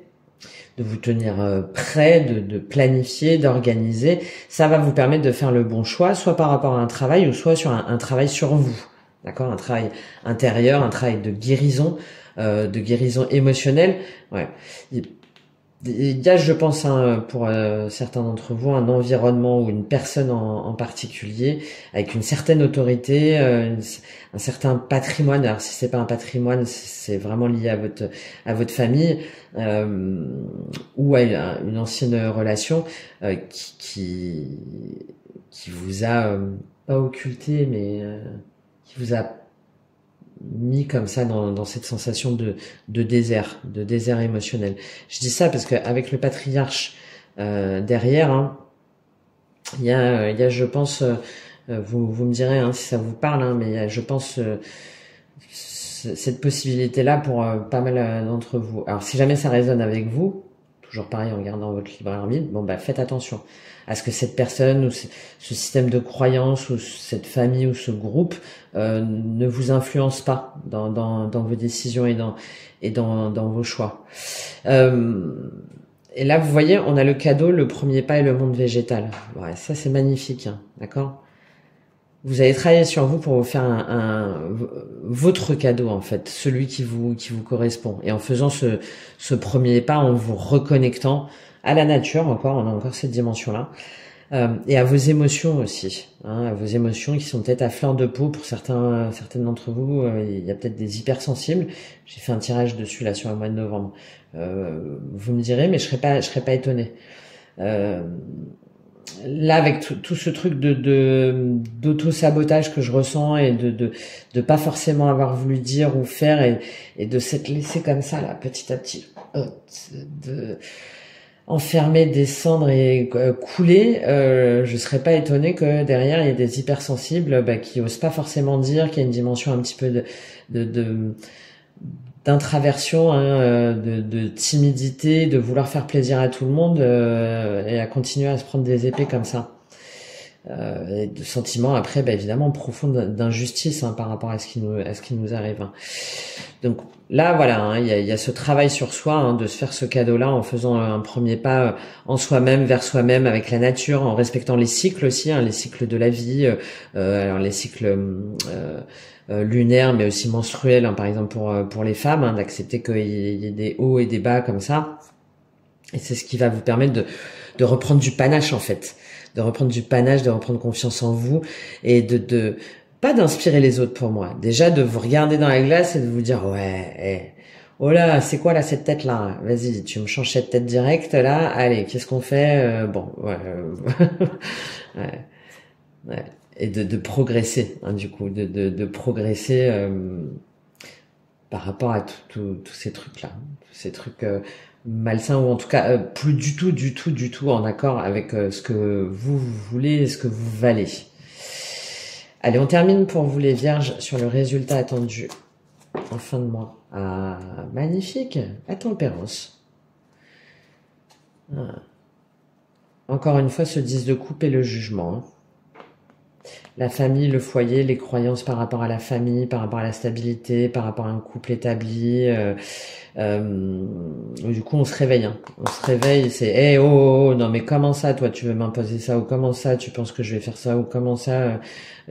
de vous tenir prêt, de planifier, d'organiser. Ça va vous permettre de faire le bon choix, soit par rapport à un travail ou soit sur un travail sur vous. D'accord, un travail intérieur, un travail de guérison émotionnelle. Ouais. Il y a, je pense, pour certains d'entre vous, un environnement ou une personne en particulier avec une certaine autorité, un certain patrimoine. Alors si c'est pas un patrimoine, c'est vraiment lié à votre famille ou à une ancienne relation qui vous a pas occulté, mais qui vous a mis comme ça dans cette sensation de désert émotionnel. Je dis ça parce qu'avec le patriarche derrière, hein, il y a, je pense, vous me direz si ça vous parle, hein, mais il y a, je pense, cette possibilité-là pour pas mal d'entre vous. Alors si jamais ça résonne avec vous, toujours pareil en gardant votre libre arbitre, bon bah faites attention à ce que cette personne ou ce système de croyance ou cette famille ou ce groupe ne vous influence pas dans vos décisions et dans vos choix. Et là, vous voyez, on a le cadeau, le premier pas et le monde végétal. Ouais, ça c'est magnifique, hein, d'accord ? Vous allez travailler sur vous pour vous faire votre cadeau en fait, celui qui vous correspond. Et en faisant ce premier pas, en vous reconnectant à la nature, on a encore cette dimension-là, et à vos émotions aussi, hein, à vos émotions qui sont peut-être à fleur de peau pour certaines d'entre vous. Il y a peut-être des hypersensibles. J'ai fait un tirage dessus là sur le mois de novembre. Vous me direz, mais je serais pas étonné. Là, avec tout ce truc d'auto-sabotage que je ressens et de pas forcément avoir voulu dire ou faire et de s'être laissé comme ça, là, petit à petit, de enfermer, descendre et couler, je serais pas étonné que derrière, il y ait des hypersensibles, qui osent pas forcément dire, qu'il y a une dimension un petit peu d'intraversion, hein, de timidité, de vouloir faire plaisir à tout le monde et à continuer à se prendre des épées comme ça. Et de sentiments après, évidemment profonds d'injustice, hein, par rapport à ce qui nous arrive. Hein. Donc là, voilà, hein, il y a ce travail sur soi, hein, de se faire ce cadeau-là en faisant un premier pas en soi-même, vers soi-même, avec la nature, en respectant les cycles aussi, hein, les cycles de la vie, alors les cycles lunaires, mais aussi menstruels, hein, par exemple pour les femmes, hein, d'accepter qu'il y ait des hauts et des bas comme ça. Et c'est ce qui va vous permettre de reprendre du panache en fait, de reprendre du panache, de reprendre confiance en vous et de pas d'inspirer les autres pour moi. Déjà de vous regarder dans la glace et de vous dire ouais, oh là, c'est quoi là cette tête là? Vas-y, tu me changes cette tête directe là. Allez, qu'est-ce qu'on fait? Bon, ouais, ouais. Et de progresser, hein, du coup, de progresser par rapport à tous ces trucs-là, tous ces trucs malsains ou en tout cas plus du tout en accord avec ce que vous voulez et ce que vous valez. Allez, on termine pour vous les vierges sur le résultat attendu en fin de mois. Ah, magnifique, la tempérance. Ah. Encore une fois, ce 10 de coupe et le jugement. Hein. La famille, le foyer, les croyances par rapport à la famille, par rapport à la stabilité, par rapport à un couple établi. Du coup, on se réveille. Hein. On se réveille, c'est hey, oh, non mais comment ça, toi, tu veux m'imposer ça, ou comment ça, tu penses que je vais faire ça, ou comment ça,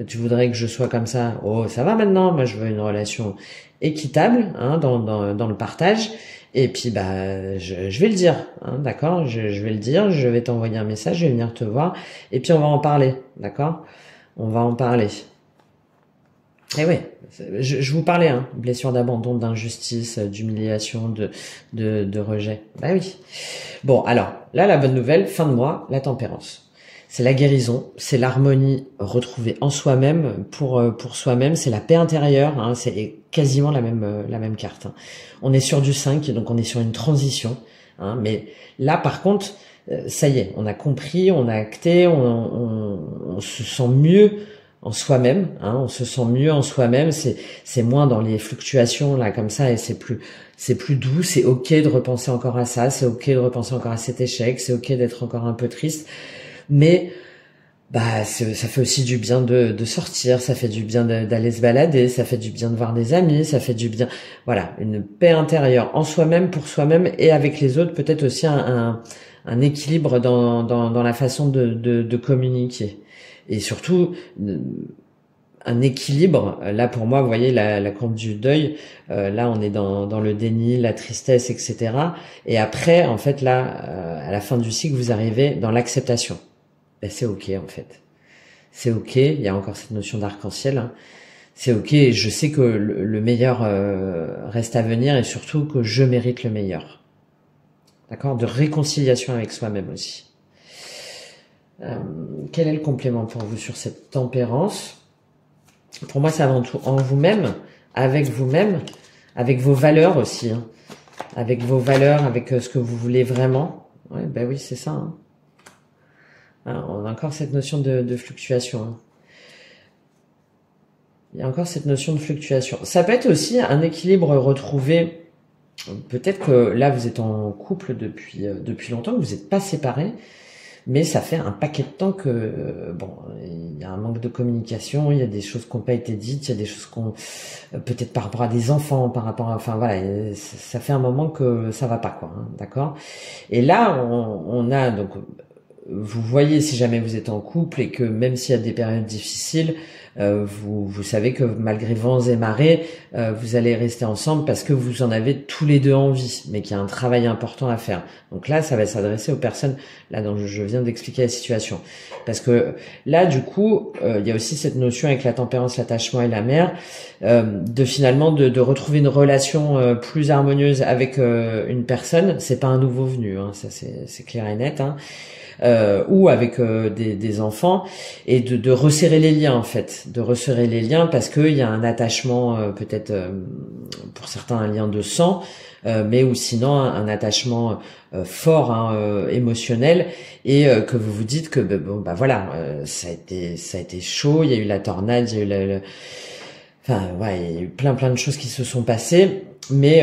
tu voudrais que je sois comme ça. Oh, ça va maintenant. Moi, je veux une relation équitable, hein, dans le partage. Et puis je vais le dire, hein, d'accord, je vais le dire, je vais t'envoyer un message, je vais venir te voir, et puis on va en parler, d'accord. On va en parler. Et oui, je vous parlais, hein, blessure d'abandon, d'injustice, d'humiliation, de rejet. Bah oui. Bon, alors, là, la bonne nouvelle, fin de mois, la tempérance. C'est la guérison, c'est l'harmonie retrouvée en soi-même, pour soi-même, c'est la paix intérieure, hein, c'est quasiment la même carte. Hein. On est sur du 5, donc on est sur une transition, hein, mais là, par contre, ça y est, on a compris, on a acté, on se sent mieux en soi-même, hein, on se sent mieux en soi-même, c'est moins dans les fluctuations là comme ça et c'est plus doux, c'est ok de repenser encore à ça, c'est ok de repenser encore à cet échec, c'est ok d'être encore un peu triste, mais Bah, ça fait aussi du bien de sortir, ça fait du bien d'aller se balader, ça fait du bien de voir des amis, ça fait du bien, voilà, une paix intérieure en soi-même, pour soi-même et avec les autres, peut-être aussi un équilibre dans la façon de communiquer. Et surtout, un équilibre. Là, pour moi, vous voyez, la courbe du deuil, là, on est dans le déni, la tristesse, etc. Et après, en fait, là, à la fin du cycle, vous arrivez dans l'acceptation. Ben, c'est ok, en fait. C'est ok, il y a encore cette notion d'arc-en-ciel. Hein. C'est ok, je sais que le meilleur reste à venir et surtout que je mérite le meilleur. D'accord? De réconciliation avec soi-même aussi. Quel est le complément pour vous sur cette tempérance? Pour moi, c'est avant tout en vous-même, avec vos valeurs aussi. Hein. Avec vos valeurs, avec ce que vous voulez vraiment. Ouais, ben oui, c'est ça. Hein. Alors, on a encore cette notion de fluctuation. Hein. Il y a encore cette notion de fluctuation. Ça peut être aussi un équilibre retrouvé. Peut-être que là, vous êtes en couple depuis longtemps, que vous n'êtes pas séparés, mais ça fait un paquet de temps que, bon, il y a un manque de communication, il y a des choses qui n'ont pas été dites, il y a des choses qu'on, peut-être par rapport à des enfants, par rapport à, enfin voilà, ça fait un moment que ça va pas, quoi, hein, d'accord? Et là, on a donc, vous voyez si jamais vous êtes en couple et que même s'il y a des périodes difficiles, vous savez que malgré vents et marées, vous allez rester ensemble parce que vous en avez tous les deux envie, mais qu'il y a un travail important à faire. Donc là, ça va s'adresser aux personnes là dont je viens d'expliquer la situation. Parce que là, du coup, il y a aussi cette notion avec la tempérance, l'attachement et la mer, de finalement de retrouver une relation plus harmonieuse avec une personne. C'est pas un nouveau venu, hein, ça c'est clair et net. Hein. Ou avec des enfants, et de resserrer les liens en fait, de resserrer les liens parce qu'il y a un attachement peut-être pour certains un lien de sang, mais ou sinon un attachement fort, hein, émotionnel, et que vous vous dites que bon bah voilà, ça a été chaud, il y a eu la tornade, il y a eu enfin ouais, il y a eu plein de choses qui se sont passées. Mais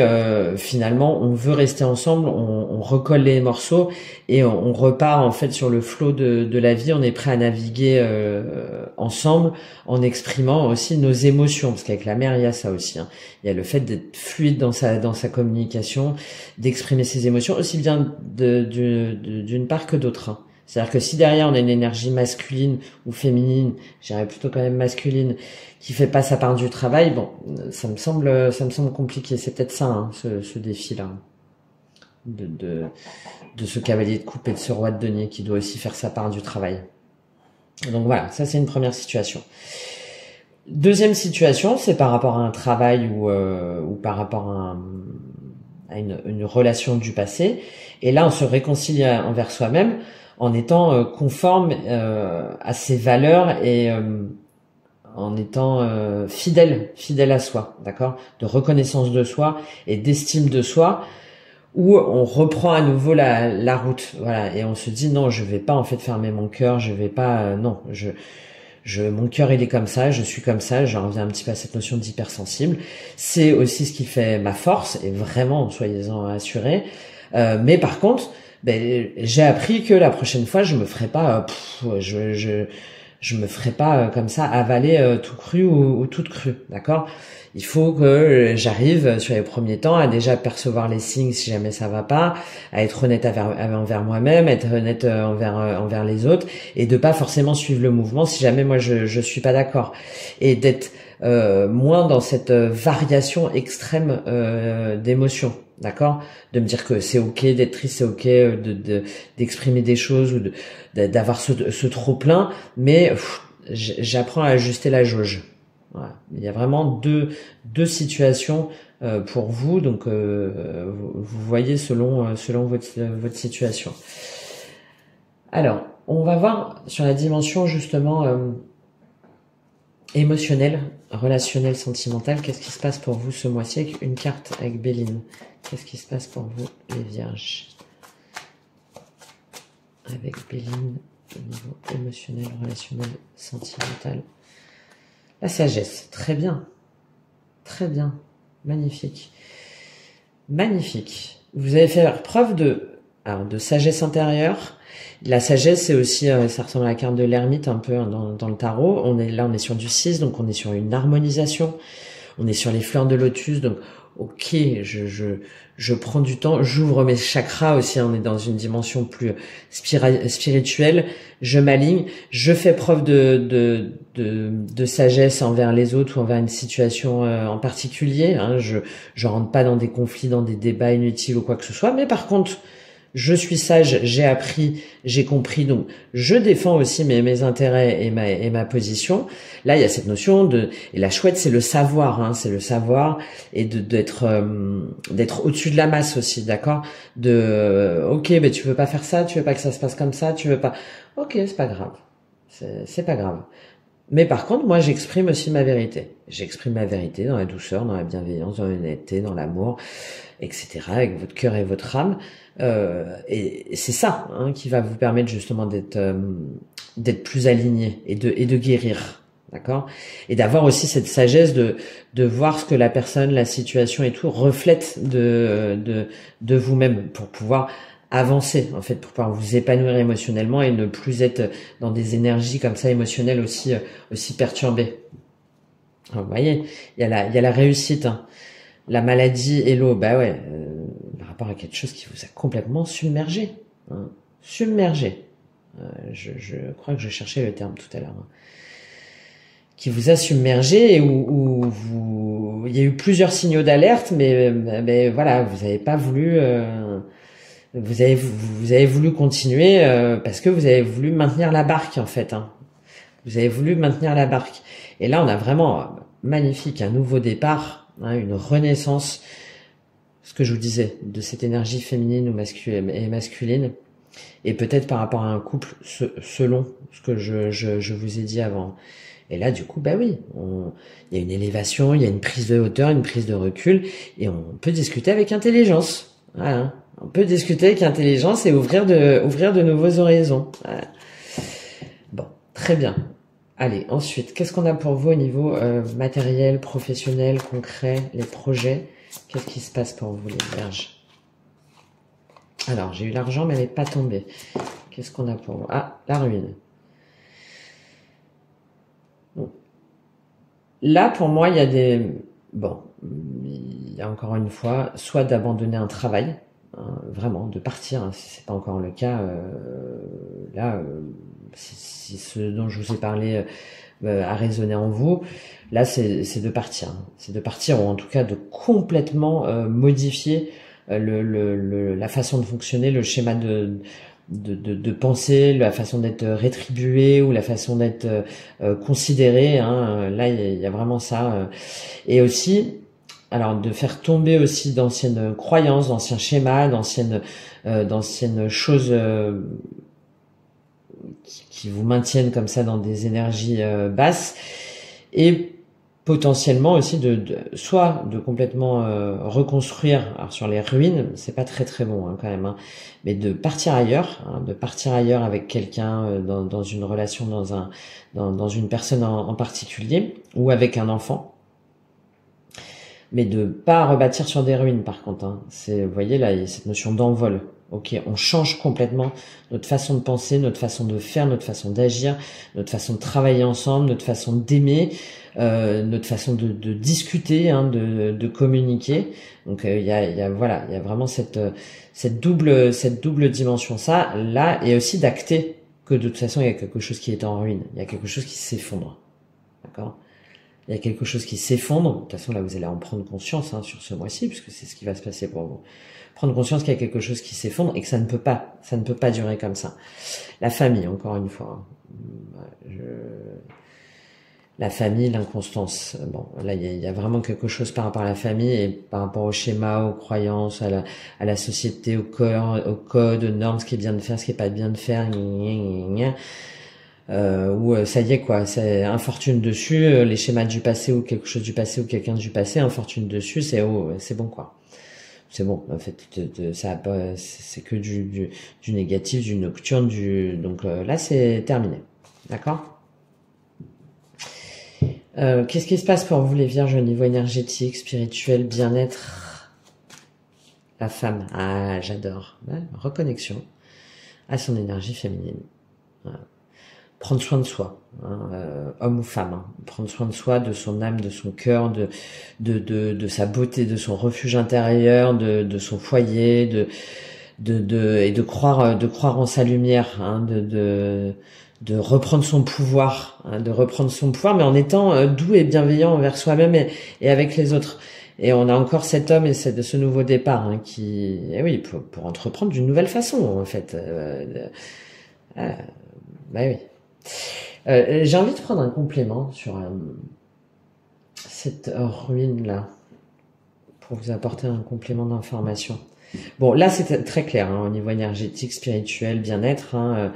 finalement, on veut rester ensemble, on recolle les morceaux et on repart en fait sur le flot de la vie. On est prêt à naviguer ensemble en exprimant aussi nos émotions, parce qu'avec la mère, il y a ça aussi. Hein. Il y a le fait d'être fluide dans sa communication, d'exprimer ses émotions, aussi bien d'une part que d'autre. Hein. C'est-à-dire que si derrière on a une énergie masculine ou féminine, j'irais plutôt quand même masculine, qui fait pas sa part du travail, bon, ça me semble compliqué. C'est peut-être ça, hein, ce défi-là, de ce cavalier de coupe et de ce roi de denier qui doit aussi faire sa part du travail. Donc voilà, ça c'est une première situation. Deuxième situation, c'est par rapport à un travail ou par rapport à une relation du passé. Et là, on se réconcilie envers soi-même en étant conforme à ses valeurs et en étant fidèle à soi, d'accord, de reconnaissance de soi et d'estime de soi, où on reprend à nouveau la route, voilà, et on se dit non, je vais pas en fait fermer mon cœur, je vais pas, non, mon cœur il est comme ça, je suis comme ça, j'en reviens un petit peu à cette notion d'hypersensible. C'est aussi ce qui fait ma force, et vraiment, soyez-en assurés. Mais par contre, j'ai appris que la prochaine fois, je me ferai pas, je me ferai pas comme ça avaler tout cru ou toute crue, d'accord? Il faut que j'arrive sur les premiers temps à déjà percevoir les signes si jamais ça va pas, à être honnête envers moi-même, être honnête envers les autres, et de pas forcément suivre le mouvement si jamais moi je suis pas d'accord, et d'être moins dans cette variation extrême d'émotions. D'accord, de me dire que c'est ok d'être triste, c'est ok d'exprimer des choses ou d'avoir ce trop plein, mais j'apprends à ajuster la jauge. Voilà. Il y a vraiment deux situations pour vous, donc vous voyez selon votre situation. Alors, on va voir sur la dimension justement émotionnelle, relationnelle, sentimentale. Qu'est-ce qui se passe pour vous ce mois-ci avec une carte avec Béline? Qu'est-ce qui se passe pour vous, les vierges? Avec Béline, au niveau émotionnel, relationnel, sentimental. La sagesse, très bien. Très bien. Magnifique. Magnifique. Vous avez fait preuve de sagesse intérieure, La sagesse, c'est aussi, ça ressemble à la carte de l'ermite un peu, hein, dans le tarot. On est sur du 6, donc on est sur une harmonisation. On est sur les fleurs de lotus, donc ok, je prends du temps, j'ouvre mes chakras aussi, hein, on est dans une dimension plus spirituelle, je m'aligne, je fais preuve de sagesse envers les autres ou envers une situation en particulier, hein, je rentre pas dans des conflits, dans des débats inutiles ou quoi que ce soit, mais par contre, je suis sage, j'ai appris, j'ai compris, donc je défends aussi mes intérêts et ma position. Là, il y a cette notion et la chouette, c'est le savoir, hein, c'est le savoir et d'être au-dessus de la masse aussi, d'accord. Ok, mais tu veux pas faire ça, tu veux pas que ça se passe comme ça, tu veux pas. Ok, c'est pas grave, c'est pas grave. Mais par contre, moi, j'exprime aussi ma vérité. J'exprime ma vérité dans la douceur, dans la bienveillance, dans l'honnêteté, dans l'amour, etc., avec votre cœur et votre âme. Et c'est ça, hein, qui va vous permettre justement d'être plus aligné et de guérir, d'accord, et d'avoir aussi cette sagesse de voir ce que la personne, la situation et tout reflète de vous-même pour pouvoir avancer, en fait, pour pouvoir vous épanouir émotionnellement et ne plus être dans des énergies comme ça émotionnelles aussi perturbées. Alors, vous voyez, il y a la réussite, hein. La maladie et l'eau, bah ouais, par rapport à quelque chose qui vous a complètement submergé, hein, submergé. Je crois que je cherchais le terme tout à l'heure, hein. Qui vous a submergé et où il y a eu plusieurs signaux d'alerte, mais voilà, vous n'avez pas voulu, vous avez voulu continuer parce que vous avez voulu maintenir la barque en fait, hein. Vous avez voulu maintenir la barque. Et là, on a vraiment magnifique, un nouveau départ, hein, une renaissance. Ce que je vous disais, de cette énergie féminine ou masculine, et peut-être par rapport à un couple, selon ce que je vous ai dit avant. Et là, du coup, bah oui, il y a une élévation, il y a une prise de hauteur, une prise de recul, et on peut discuter avec intelligence. Voilà. On peut discuter avec intelligence et ouvrir de nouveaux horizons. Voilà. Bon, très bien. Allez, ensuite, qu'est-ce qu'on a pour vous au niveau matériel, professionnel, concret, les projets? Qu'est-ce qui se passe pour vous, les Vierges? Alors, j'ai eu l'argent, mais elle n'est pas tombée. Qu'est-ce qu'on a pour vous? Ah, la ruine. Bon. Là, pour moi, il y a il y a encore une fois, soit d'abandonner un travail, hein, vraiment, de partir, hein, si c'est pas encore le cas. Là, si ce dont je vous ai parlé a résonné en vous, là, c'est de partir. Hein. C'est de partir, ou en tout cas de complètement modifier la façon de fonctionner, le schéma de penser, la façon d'être rétribué ou la façon d'être considéré. Hein. Là, il y a vraiment ça. Et aussi, alors de faire tomber aussi d'anciennes croyances, d'anciens schémas, d'anciennes choses qui vous maintiennent comme ça dans des énergies basses, et potentiellement aussi soit de complètement reconstruire. Alors sur les ruines, c'est pas très très bon, hein, quand même, hein, mais de partir ailleurs, hein, de partir ailleurs avec quelqu'un dans une relation, dans une personne en particulier, ou avec un enfant. Mais de pas rebâtir sur des ruines, par contre, hein. Vous voyez là, il y a cette notion d'envol. Ok, on change complètement notre façon de penser, notre façon de faire, notre façon d'agir, notre façon de travailler ensemble, notre façon d'aimer, notre façon de discuter, hein, de communiquer. Donc il y a vraiment cette double dimension, ça là, et aussi d'acter que de toute façon il y a quelque chose qui est en ruine, il y a quelque chose qui s'effondre, d'accord. Il y a quelque chose qui s'effondre. De toute façon, là, vous allez en prendre conscience, hein, sur ce mois-ci, puisque c'est ce qui va se passer pour vous. Prendre conscience qu'il y a quelque chose qui s'effondre et que ça ne peut pas durer comme ça. La famille, encore une fois. La famille, l'inconstance. Bon, là, il y a vraiment quelque chose par rapport à la famille et par rapport au schéma, aux croyances, à la société, au code, aux normes, ce qui est bien de faire, ce qui est pas bien de faire, où ça y est, quoi, c'est infortune dessus, les schémas du passé ou quelque chose du passé ou quelqu'un du passé, infortune dessus, c'est bon, quoi. C'est bon, en fait, ça a pas, c'est que du négatif, du nocturne, donc là c'est terminé, d'accord. Qu'est-ce qui se passe pour vous les Vierges au niveau énergétique, spirituel, bien-être? La femme, ah j'adore, ouais, reconnexion. à son énergie féminine. Voilà. Prendre soin de soi, hein, homme ou femme, hein. Prendre soin de soi, de son âme, de son cœur, de sa beauté, de son refuge intérieur, de son foyer, et de croire en sa lumière, hein, de reprendre son pouvoir, hein, mais en étant doux et bienveillant envers soi-même et avec les autres. Et on a encore cet homme et ce nouveau départ, hein, qui, oui, pour entreprendre d'une nouvelle façon, en fait. Bah oui. J'ai envie de prendre un complément sur cette ruine-là, pour vous apporter un complément d'information. Bon, là, c'est très clair, hein, au niveau énergétique, spirituel, bien-être. Hein,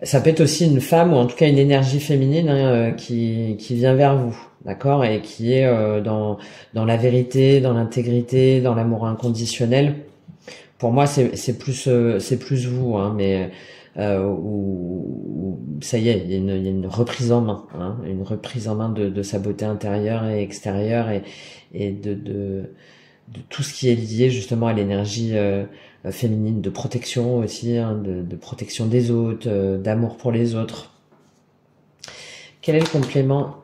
ça peut être aussi une femme, ou en tout cas une énergie féminine, hein, qui vient vers vous, d'accord, et qui est dans la vérité, dans l'intégrité, dans l'amour inconditionnel. Pour moi, c'est plus vous, hein, mais où ça y est, il y a une reprise en main, hein, une reprise en main de sa beauté intérieure et extérieure, et de tout ce qui est lié justement à l'énergie féminine, de protection aussi, hein, de protection des autres, d'amour pour les autres. Quel est le complément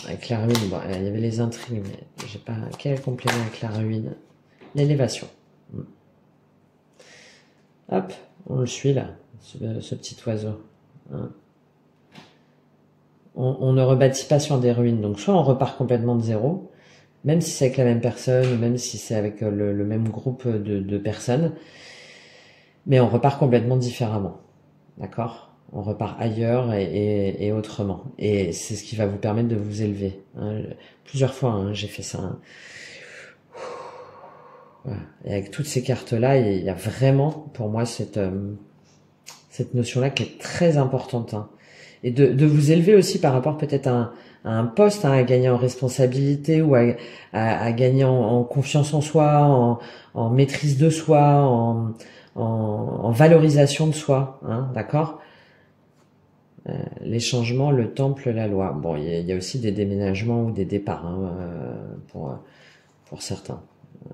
avec la ruine? Bon, il y avait les intrigues, mais j'ai pas. Quel est le complément avec la ruine? L'élévation. Hop, on le suit là, ce petit oiseau. Hein. On ne rebâtit pas sur des ruines, donc soit on repart complètement de zéro, même si c'est avec la même personne, ou même si c'est avec le même groupe de personnes, mais on repart complètement différemment, d'accord? On repart ailleurs et autrement, et c'est ce qui va vous permettre de vous élever. Hein. Plusieurs fois, hein, j'ai fait ça. Hein. Voilà. Et avec toutes ces cartes-là, il y a vraiment, pour moi, cette notion-là qui est très importante. Hein. Et de vous élever aussi par rapport peut-être à un poste, hein, à gagner en responsabilité, ou à gagner en confiance en soi, en maîtrise de soi, en valorisation de soi, hein, d'accord? Les changements, le temple, la loi. Bon, il y a aussi des déménagements ou des départs, hein, pour certains.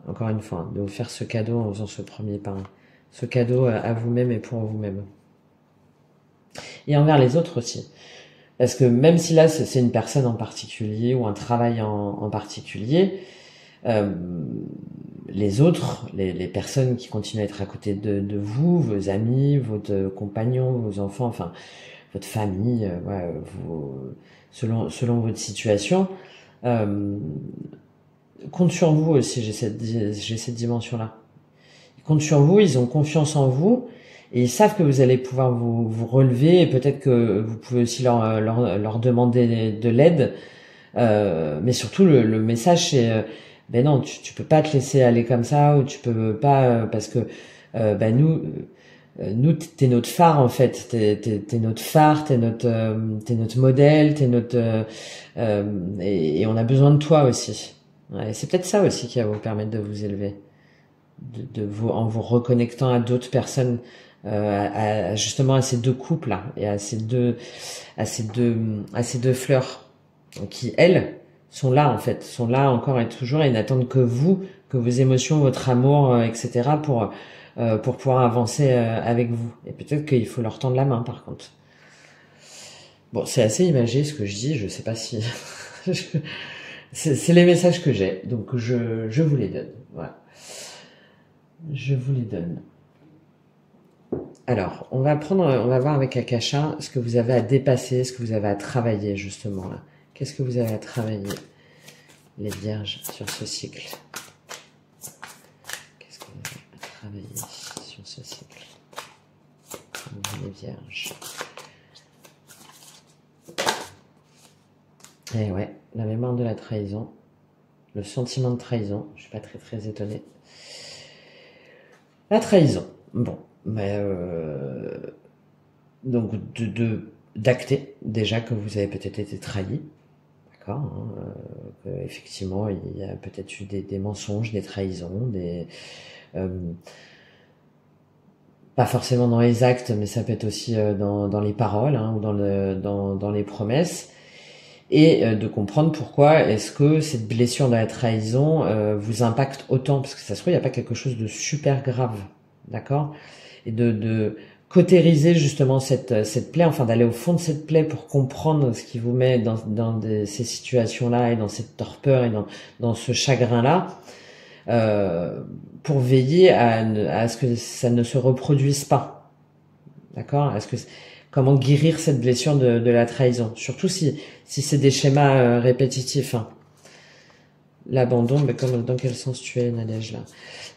Encore une fois, de vous faire ce cadeau en faisant ce premier pas. Ce cadeau à vous-même et pour vous-même. Et envers les autres aussi. Parce que même si là, c'est une personne en particulier ou un travail en particulier, les autres, les personnes qui continuent à être à côté de vous, vos amis, votre compagnon, vos enfants, enfin, votre famille, ouais, selon votre situation, comptent sur vous aussi. J'ai cette dimension-là. Ils comptent sur vous, ils ont confiance en vous, et ils savent que vous allez pouvoir vous relever, et peut-être que vous pouvez aussi leur demander de l'aide. Mais surtout, le message, c'est ben non, tu peux pas te laisser aller comme ça, ou tu peux pas, parce que ben nous, t'es notre phare en fait, t'es notre phare, t'es notre modèle, et on a besoin de toi aussi. Ouais, c'est peut-être ça aussi qui va vous permettre de vous élever, en vous reconnectant à d'autres personnes, justement à ces deux couples là, et à ces deux fleurs qui, elles, sont là en fait, sont là encore et toujours, et n'attendent que vous, que vos émotions, votre amour, etc. pour pouvoir avancer avec vous. Et peut-être qu'il faut leur tendre la main, par contre. Bon, c'est assez imagé ce que je dis, je sais pas si... c'est les messages que j'ai, donc je vous les donne. Voilà. Je vous les donne. Alors, on va voir avec Akasha ce que vous avez à dépasser, ce que vous avez à travailler, justement, là. Qu'est-ce que vous avez à travailler, les vierges, sur ce cycle? Qu'est-ce que vous avez à travailler sur ce cycle, les vierges? Et ouais, la mémoire de la trahison, le sentiment de trahison, je suis pas très étonnée. La trahison, bon, mais donc d'acter déjà que vous avez peut-être été trahi, d'accord, hein, effectivement il y a peut-être eu des mensonges, des trahisons, pas forcément dans les actes, mais ça peut être aussi dans les paroles, hein, ou dans les promesses. Et de comprendre pourquoi est-ce que cette blessure de la trahison vous impacte autant, parce que ça se trouve, il n'y a pas quelque chose de super grave, d'accord? Et de cautériser justement cette plaie, enfin d'aller au fond de cette plaie pour comprendre ce qui vous met dans ces situations-là et dans cette torpeur et dans ce chagrin-là, pour veiller à ce que ça ne se reproduise pas, d'accord? Comment guérir cette blessure de la trahison, surtout si c'est des schémas répétitifs, hein. L'abandon, mais dans quel sens tu es, Nadège, là?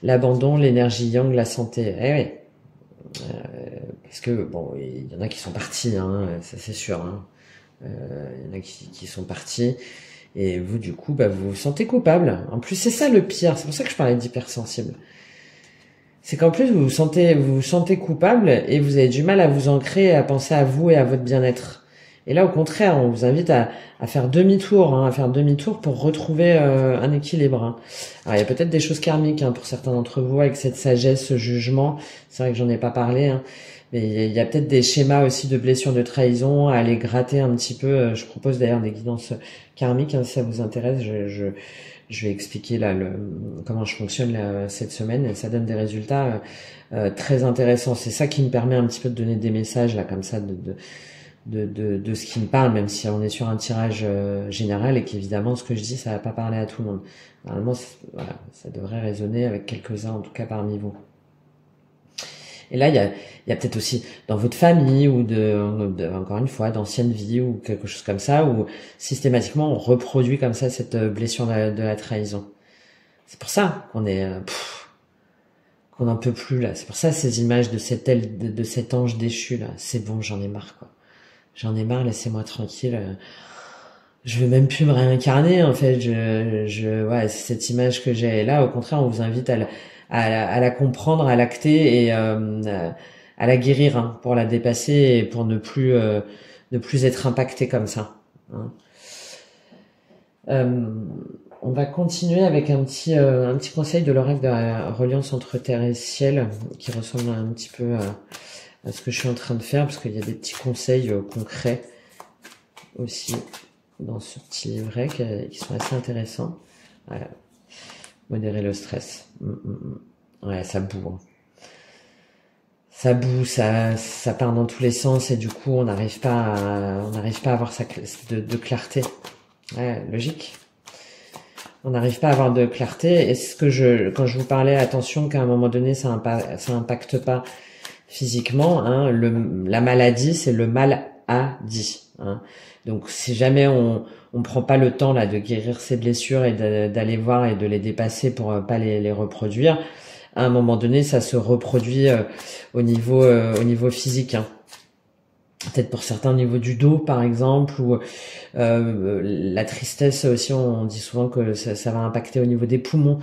L'abandon, l'énergie yang, la santé. Eh oui. Parce que, bon, il y en a qui sont partis, hein, ça c'est sûr, hein. Il y en a qui sont partis. Et vous, du coup, vous vous sentez coupable. En plus, c'est ça le pire. C'est pour ça que je parlais d'hypersensible. C'est qu'en plus, vous vous sentez coupable et vous avez du mal à vous ancrer, à penser à vous et à votre bien-être. Et là, au contraire, on vous invite à faire demi-tour, hein, à faire demi-tour pour retrouver un équilibre, hein. Alors, il y a peut-être des choses karmiques, hein, pour certains d'entre vous, avec cette sagesse, ce jugement. C'est vrai que j'en ai pas parlé, hein, mais il y a peut-être des schémas aussi de blessures, de trahison à aller gratter un petit peu. Je propose d'ailleurs des guidances karmiques, hein, si ça vous intéresse. Je vais expliquer là comment je fonctionne là, cette semaine, et ça donne des résultats très intéressants. C'est ça qui me permet un petit peu de donner des messages là comme ça de ce qui me parle, même si on est sur un tirage général et qu'évidemment ce que je dis ça va pas parler à tout le monde. Normalement, voilà, ça devrait résonner avec quelques-uns en tout cas parmi vous. Et là, il y a peut-être aussi dans votre famille ou encore une fois, d'anciennes vies ou quelque chose comme ça, où systématiquement on reproduit comme ça cette blessure de la trahison. C'est pour ça qu'on est qu'on n'en peut plus là. C'est pour ça ces images de cette aile, de cet ange déchu là. C'est bon, j'en ai marre quoi. J'en ai marre, laissez-moi tranquille. Je veux même plus me réincarner en fait. Ouais, c'est cette image que j'ai. Et là, au contraire, on vous invite à la comprendre, à l'acter et à la guérir, hein, pour la dépasser et pour ne plus être impacté comme ça, hein. On va continuer avec un petit conseil de l'oracle de la reliance entre terre et ciel qui ressemble un petit peu à ce que je suis en train de faire, parce qu'il y a des petits conseils concrets aussi dans ce petit livret qui sont assez intéressants. Voilà. Modérer le stress. Ouais, ça boue, hein. Ça boue, ça part dans tous les sens et du coup on n'arrive pas à avoir de clarté. Ouais, logique. On n'arrive pas à avoir de clarté. Et c'est ce que quand je vous parlais, attention qu'à un moment donné ça impacte pas physiquement, hein. La maladie, c'est le mal a dit, hein. Donc si jamais on prend pas le temps là de guérir ces blessures et d'aller voir et de les dépasser pour pas les reproduire, à un moment donné ça se reproduit au niveau physique, hein. Peut-être pour certains au niveau du dos par exemple, ou la tristesse aussi, on dit souvent que ça va impacter au niveau des poumons.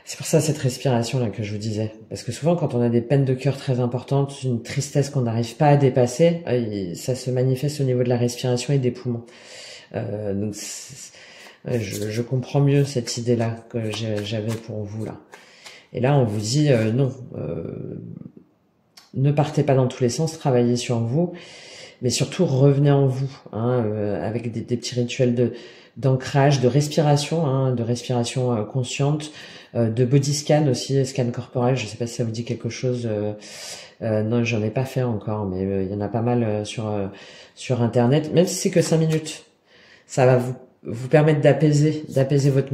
C'est pour ça cette respiration là que je vous disais, parce que souvent quand on a des peines de cœur très importantes, une tristesse qu'on n'arrive pas à dépasser, ça se manifeste au niveau de la respiration et des poumons. Donc je comprends mieux cette idée là que j'avais pour vous là. Et là on vous dit non, ne partez pas dans tous les sens, travaillez sur vous, mais surtout revenez en vous, hein, avec des petits rituels d'ancrage, de respiration, hein, de respiration consciente, de body scan aussi, scan corporel. Je sais pas si ça vous dit quelque chose. Non, j'en ai pas fait encore, mais il y en a pas mal sur internet. Même si c'est que 5 minutes, ça va vous permettre d'apaiser votre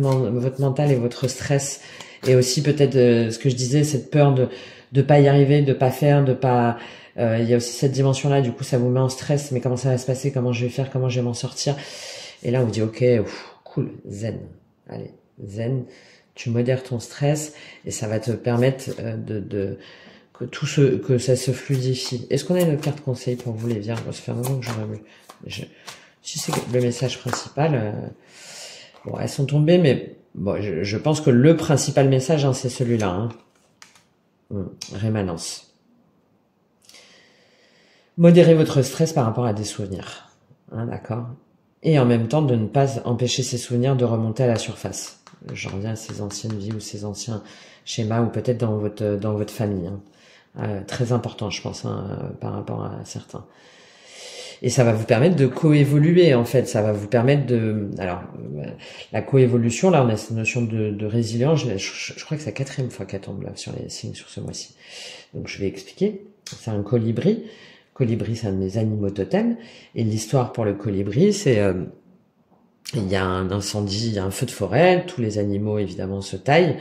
mental et votre stress, et aussi peut-être ce que je disais, cette peur de pas y arriver, de pas faire, de pas. Il y a aussi cette dimension-là. Du coup, ça vous met en stress. Mais comment ça va se passer? Comment je vais faire? Comment je vais m'en sortir? Et là, on vous dit, ok, cool, zen. Allez, zen. Tu modères ton stress et ça va te permettre que ça se fluidifie. Est-ce qu'on a une autre carte conseil pour vous, les vierges? Ça fait un moment que j'aurais vu. Si c'est le message principal, bon, elles sont tombées, mais bon, je pense que le principal message, hein, c'est celui-là, hein. Rémanence. Modérez votre stress par rapport à des souvenirs, hein, d'accord? Et en même temps, de ne pas empêcher ces souvenirs de remonter à la surface. Je reviens à ces anciennes vies ou ces anciens schémas, ou peut-être dans votre famille, hein. Très important, je pense, hein, par rapport à certains. Et ça va vous permettre de coévoluer, en fait. Ça va vous permettre alors, la coévolution, là, on a cette notion de résilience. Je crois que c'est la 4e fois qu'elle tombe là sur les signes sur ce mois-ci. Donc, je vais expliquer. C'est un colibri. Colibri, c'est un de mes animaux totems. Et l'histoire pour le colibri, c'est il y a un incendie, il y a un feu de forêt, tous les animaux évidemment se taillent,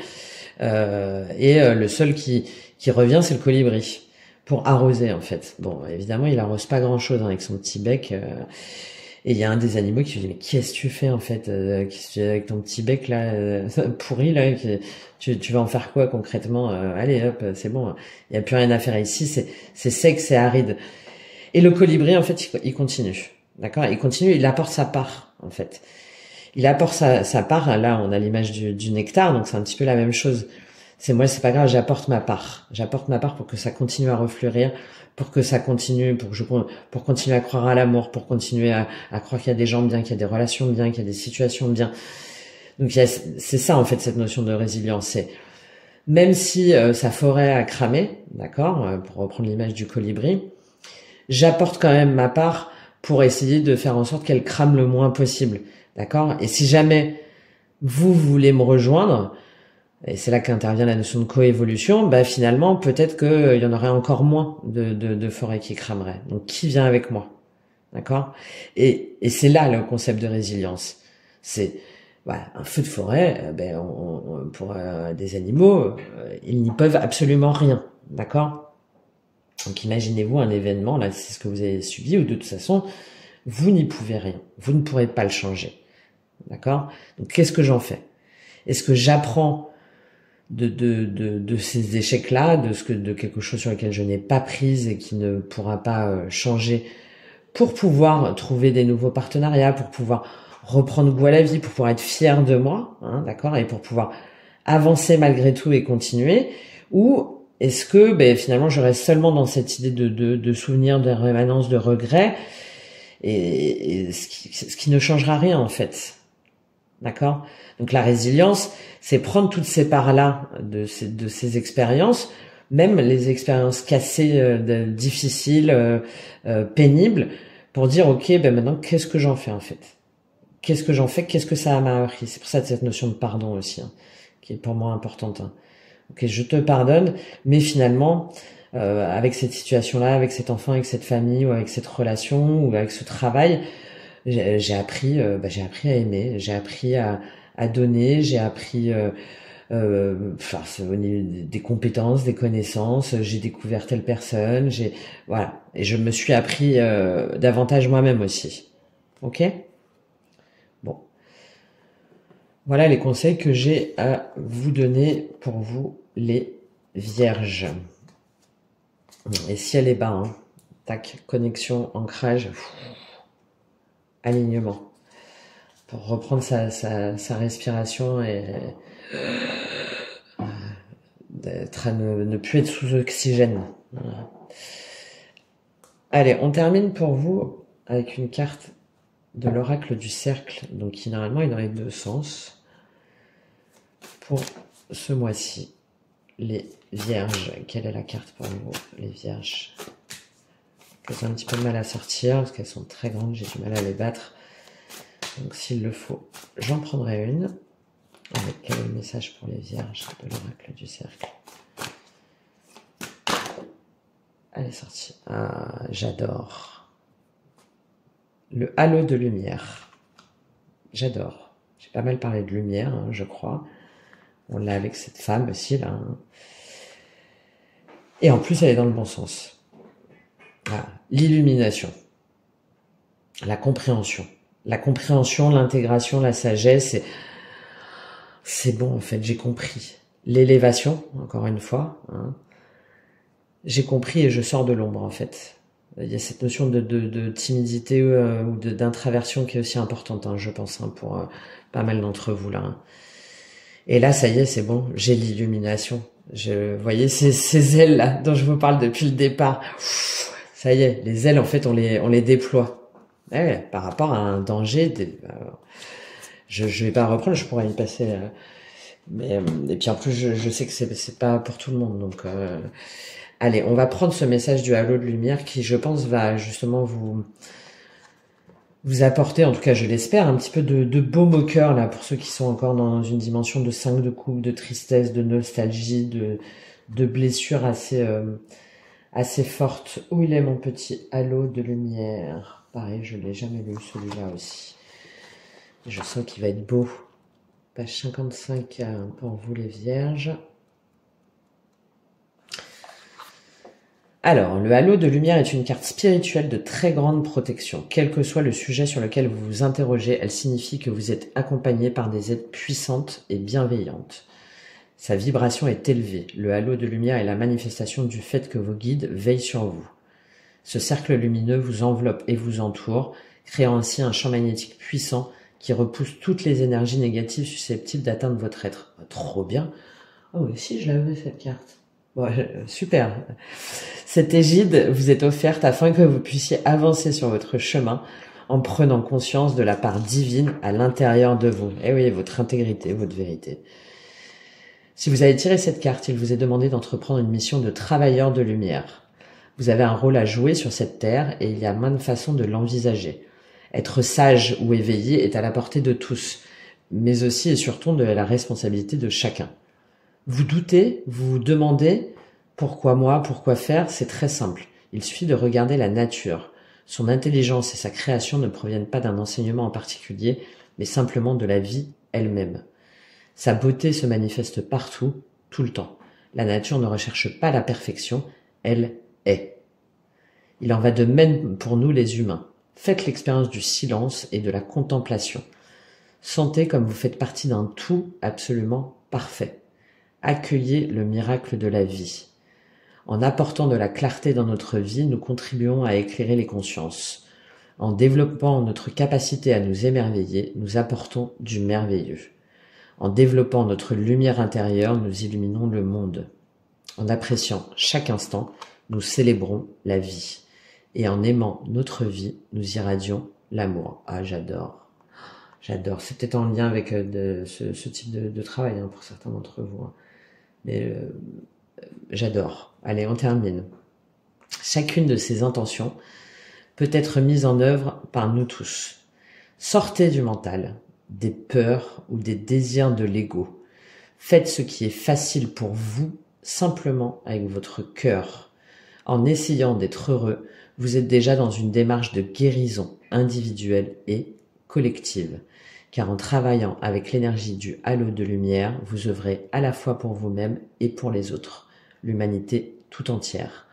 et le seul qui revient, c'est le colibri pour arroser en fait. Bon, évidemment, il arrose pas grand-chose avec son petit bec. Et il y a un des animaux qui lui dit mais qu'est-ce que tu fais en fait, qu'est-ce que tu fais avec ton petit bec là pourri là, tu vas en faire quoi concrètement, allez hop, c'est bon, il y a plus rien à faire ici, c'est sec, c'est aride. Et le colibri en fait il continue, d'accord, il continue, il apporte sa part en fait, il apporte sa part. Là on a l'image du nectar, donc c'est un petit peu la même chose. C'est moi, c'est pas grave, j'apporte ma part pour que ça continue à refleurir, pour que ça continue, pour continuer à croire à l'amour, pour continuer à croire qu'il y a des gens bien, qu'il y a des relations bien, qu'il y a des situations bien. Donc c'est ça en fait cette notion de résilience. C'est même si sa forêt a cramé, d'accord, pour reprendre l'image du colibri, j'apporte quand même ma part pour essayer de faire en sorte qu'elle crame le moins possible, d'accord. Et si jamais vous voulez me rejoindre, et c'est là qu'intervient la notion de coévolution, bah finalement peut-être qu'il y en aurait encore moins de forêts qui crameraient. Donc qui vient avec moi, d'accord? Et c'est là le concept de résilience. C'est voilà, un feu de forêt, pour des animaux, ils n'y peuvent absolument rien, d'accord? Donc imaginez-vous un événement, là c'est ce que vous avez subi, ou de toute façon vous n'y pouvez rien, vous ne pourrez pas le changer, d'accord? Donc qu'est-ce que j'en fais? Est-ce que j'apprends de ces échecs-là, de quelque chose sur lequel je n'ai pas prise et qui ne pourra pas changer, pour pouvoir trouver des nouveaux partenariats, pour pouvoir reprendre goût à la vie, pour pouvoir être fier de moi, hein, d'accord, et pour pouvoir avancer malgré tout et continuer, ou est-ce que finalement je reste seulement dans cette idée de souvenirs, de rémanence, de regrets, et ce qui ne changera rien en fait, d'accord? Donc la résilience, c'est prendre toutes ces parts-là de ces expériences, même les expériences cassées, difficiles, pénibles, pour dire ok, maintenant qu'est-ce que j'en fais en fait? Qu'est-ce que j'en fais? Qu'est-ce que ça m'a appris? C'est pour ça cette notion de pardon aussi, hein, qui est pour moi importante. Hein. Ok, je te pardonne, mais finalement, avec cette situation-là, avec cet enfant, avec cette famille, ou avec cette relation, ou avec ce travail, j'ai appris à aimer, j'ai appris à donner, j'ai appris des compétences, des connaissances, j'ai découvert telle personne, voilà, et je me suis appris davantage moi-même aussi. Ok? Bon. Voilà les conseils que j'ai à vous donner pour vous les vierges. Et ciel est bas, hein. Tac, connexion, ancrage, alignement. Pour reprendre sa respiration et d'être à ne plus être sous oxygène. Voilà. Allez, on termine pour vous avec une carte de l'oracle du cercle, donc qui normalement est dans les deux sens. Pour ce mois-ci, les vierges, quelle est la carte pour vous, les vierges? Elles ont un petit peu de mal à sortir, parce qu'elles sont très grandes, j'ai du mal à les battre. Donc s'il le faut, j'en prendrai une. Avec quel est le message pour les vierges de l'oracle du cercle? Elle est sortie. Ah, j'adore. Le halo de lumière. J'adore. J'ai pas mal parlé de lumière, hein, je crois. On l'a avec cette femme aussi, là. Hein. Et en plus, elle est dans le bon sens. Ah, l'illumination. La compréhension. La compréhension, l'intégration, la sagesse, c'est bon en fait, j'ai compris. L'élévation, encore une fois, hein. J'ai compris et je sors de l'ombre en fait. Il y a cette notion de timidité ou d'introversion qui est aussi importante, hein, je pense, hein, pour pas mal d'entre vous là. Hein. Et là, ça y est, c'est bon, j'ai l'illumination. Vous voyez ces ailes là dont je vous parle depuis le départ. Ça y est, les ailes en fait, on les déploie. Ouais, par rapport à un danger, je vais pas reprendre, je pourrais y passer, et puis en plus je sais que c'est pas pour tout le monde, donc allez, on va prendre ce message du halo de lumière qui, je pense, va justement vous apporter, en tout cas je l'espère, un petit peu de baume au cœur là pour ceux qui sont encore dans une dimension de 5 de coupe, de tristesse, de nostalgie, de blessures assez forte. Où il est mon petit halo de lumière? Pareil, je l'ai jamais lu celui-là aussi. Je sens qu'il va être beau. Page 55 pour vous les vierges. Alors, le halo de lumière est une carte spirituelle de très grande protection. Quel que soit le sujet sur lequel vous vous interrogez, elle signifie que vous êtes accompagné par des aides puissantes et bienveillantes. Sa vibration est élevée. Le halo de lumière est la manifestation du fait que vos guides veillent sur vous. Ce cercle lumineux vous enveloppe et vous entoure, créant ainsi un champ magnétique puissant qui repousse toutes les énergies négatives susceptibles d'atteindre votre être. Trop bien. Oh, si je l'avais cette carte. Bon, super. Cette égide vous est offerte afin que vous puissiez avancer sur votre chemin en prenant conscience de la part divine à l'intérieur de vous. Eh oui, votre intégrité, votre vérité. Si vous avez tiré cette carte, il vous est demandé d'entreprendre une mission de travailleur de lumière. Vous avez un rôle à jouer sur cette terre et il y a maintes façons de l'envisager. Être sage ou éveillé est à la portée de tous, mais aussi et surtout de la responsabilité de chacun. Vous doutez, vous vous demandez pourquoi moi, pourquoi faire, c'est très simple. Il suffit de regarder la nature. Son intelligence et sa création ne proviennent pas d'un enseignement en particulier, mais simplement de la vie elle-même. Sa beauté se manifeste partout, tout le temps. La nature ne recherche pas la perfection, elle est. Il en va de même pour nous les humains. Faites l'expérience du silence et de la contemplation. Sentez comme vous faites partie d'un tout absolument parfait. Accueillez le miracle de la vie. En apportant de la clarté dans notre vie, nous contribuons à éclairer les consciences. En développant notre capacité à nous émerveiller, nous apportons du merveilleux. En développant notre lumière intérieure, nous illuminons le monde. En appréciant chaque instant, nous célébrons la vie. Et en aimant notre vie, nous irradions l'amour. Ah, j'adore. J'adore. C'est peut-être en lien avec ce type de travail pour certains d'entre vous. Mais j'adore. Allez, on termine. Chacune de ces intentions peut être mise en œuvre par nous tous. Sortez du mental, des peurs ou des désirs de l'ego. Faites ce qui est facile pour vous, simplement avec votre cœur. En essayant d'être heureux, vous êtes déjà dans une démarche de guérison individuelle et collective. Car en travaillant avec l'énergie du halo de lumière, vous œuvrez à la fois pour vous-même et pour les autres, l'humanité tout entière.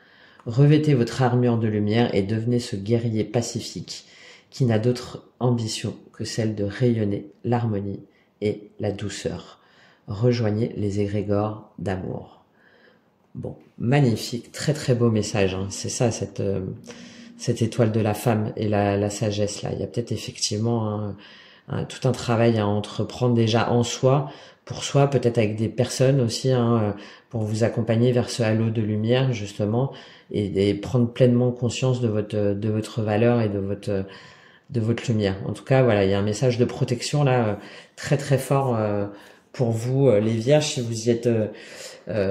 Revêtez votre armure de lumière et devenez ce guerrier pacifique qui n'a d'autre ambition que celle de rayonner l'harmonie et la douceur. Rejoignez les égrégores d'amour. Bon, magnifique, très très beau message. C'est ça cette étoile de la femme et la sagesse là. Il y a peut-être effectivement tout un travail à entreprendre déjà en soi, pour soi, peut-être avec des personnes aussi, pour vous accompagner vers ce halo de lumière justement, et prendre pleinement conscience de votre valeur et de votre lumière. En tout cas, voilà, il y a un message de protection là très très fort pour vous les vierges, si vous y êtes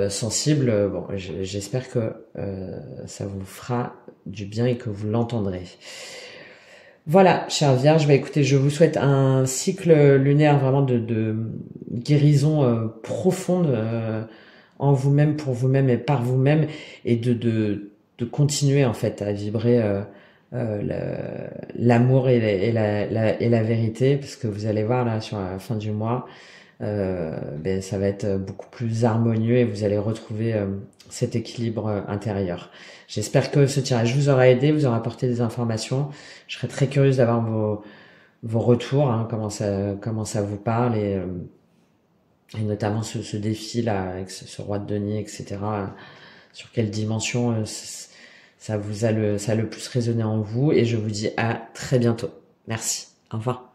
sensibles. Bon, j'espère que ça vous fera du bien et que vous l'entendrez. Voilà, chère Vierge, écoutez, je vous souhaite un cycle lunaire vraiment de guérison profonde en vous-même, pour vous-même et par vous-même, et de continuer en fait à vibrer l'amour et la vérité, parce que vous allez voir là sur la fin du mois, ça va être beaucoup plus harmonieux et vous allez retrouver cet équilibre intérieur. J'espère que ce tirage vous aura aidé, vous aura apporté des informations. Je serais très curieuse d'avoir vos retours, comment ça vous parle, et notamment ce défi là avec ce roi de denier, etc. Sur quelle dimension ça a le plus résonné en vous, et je vous dis à très bientôt. Merci. Au revoir.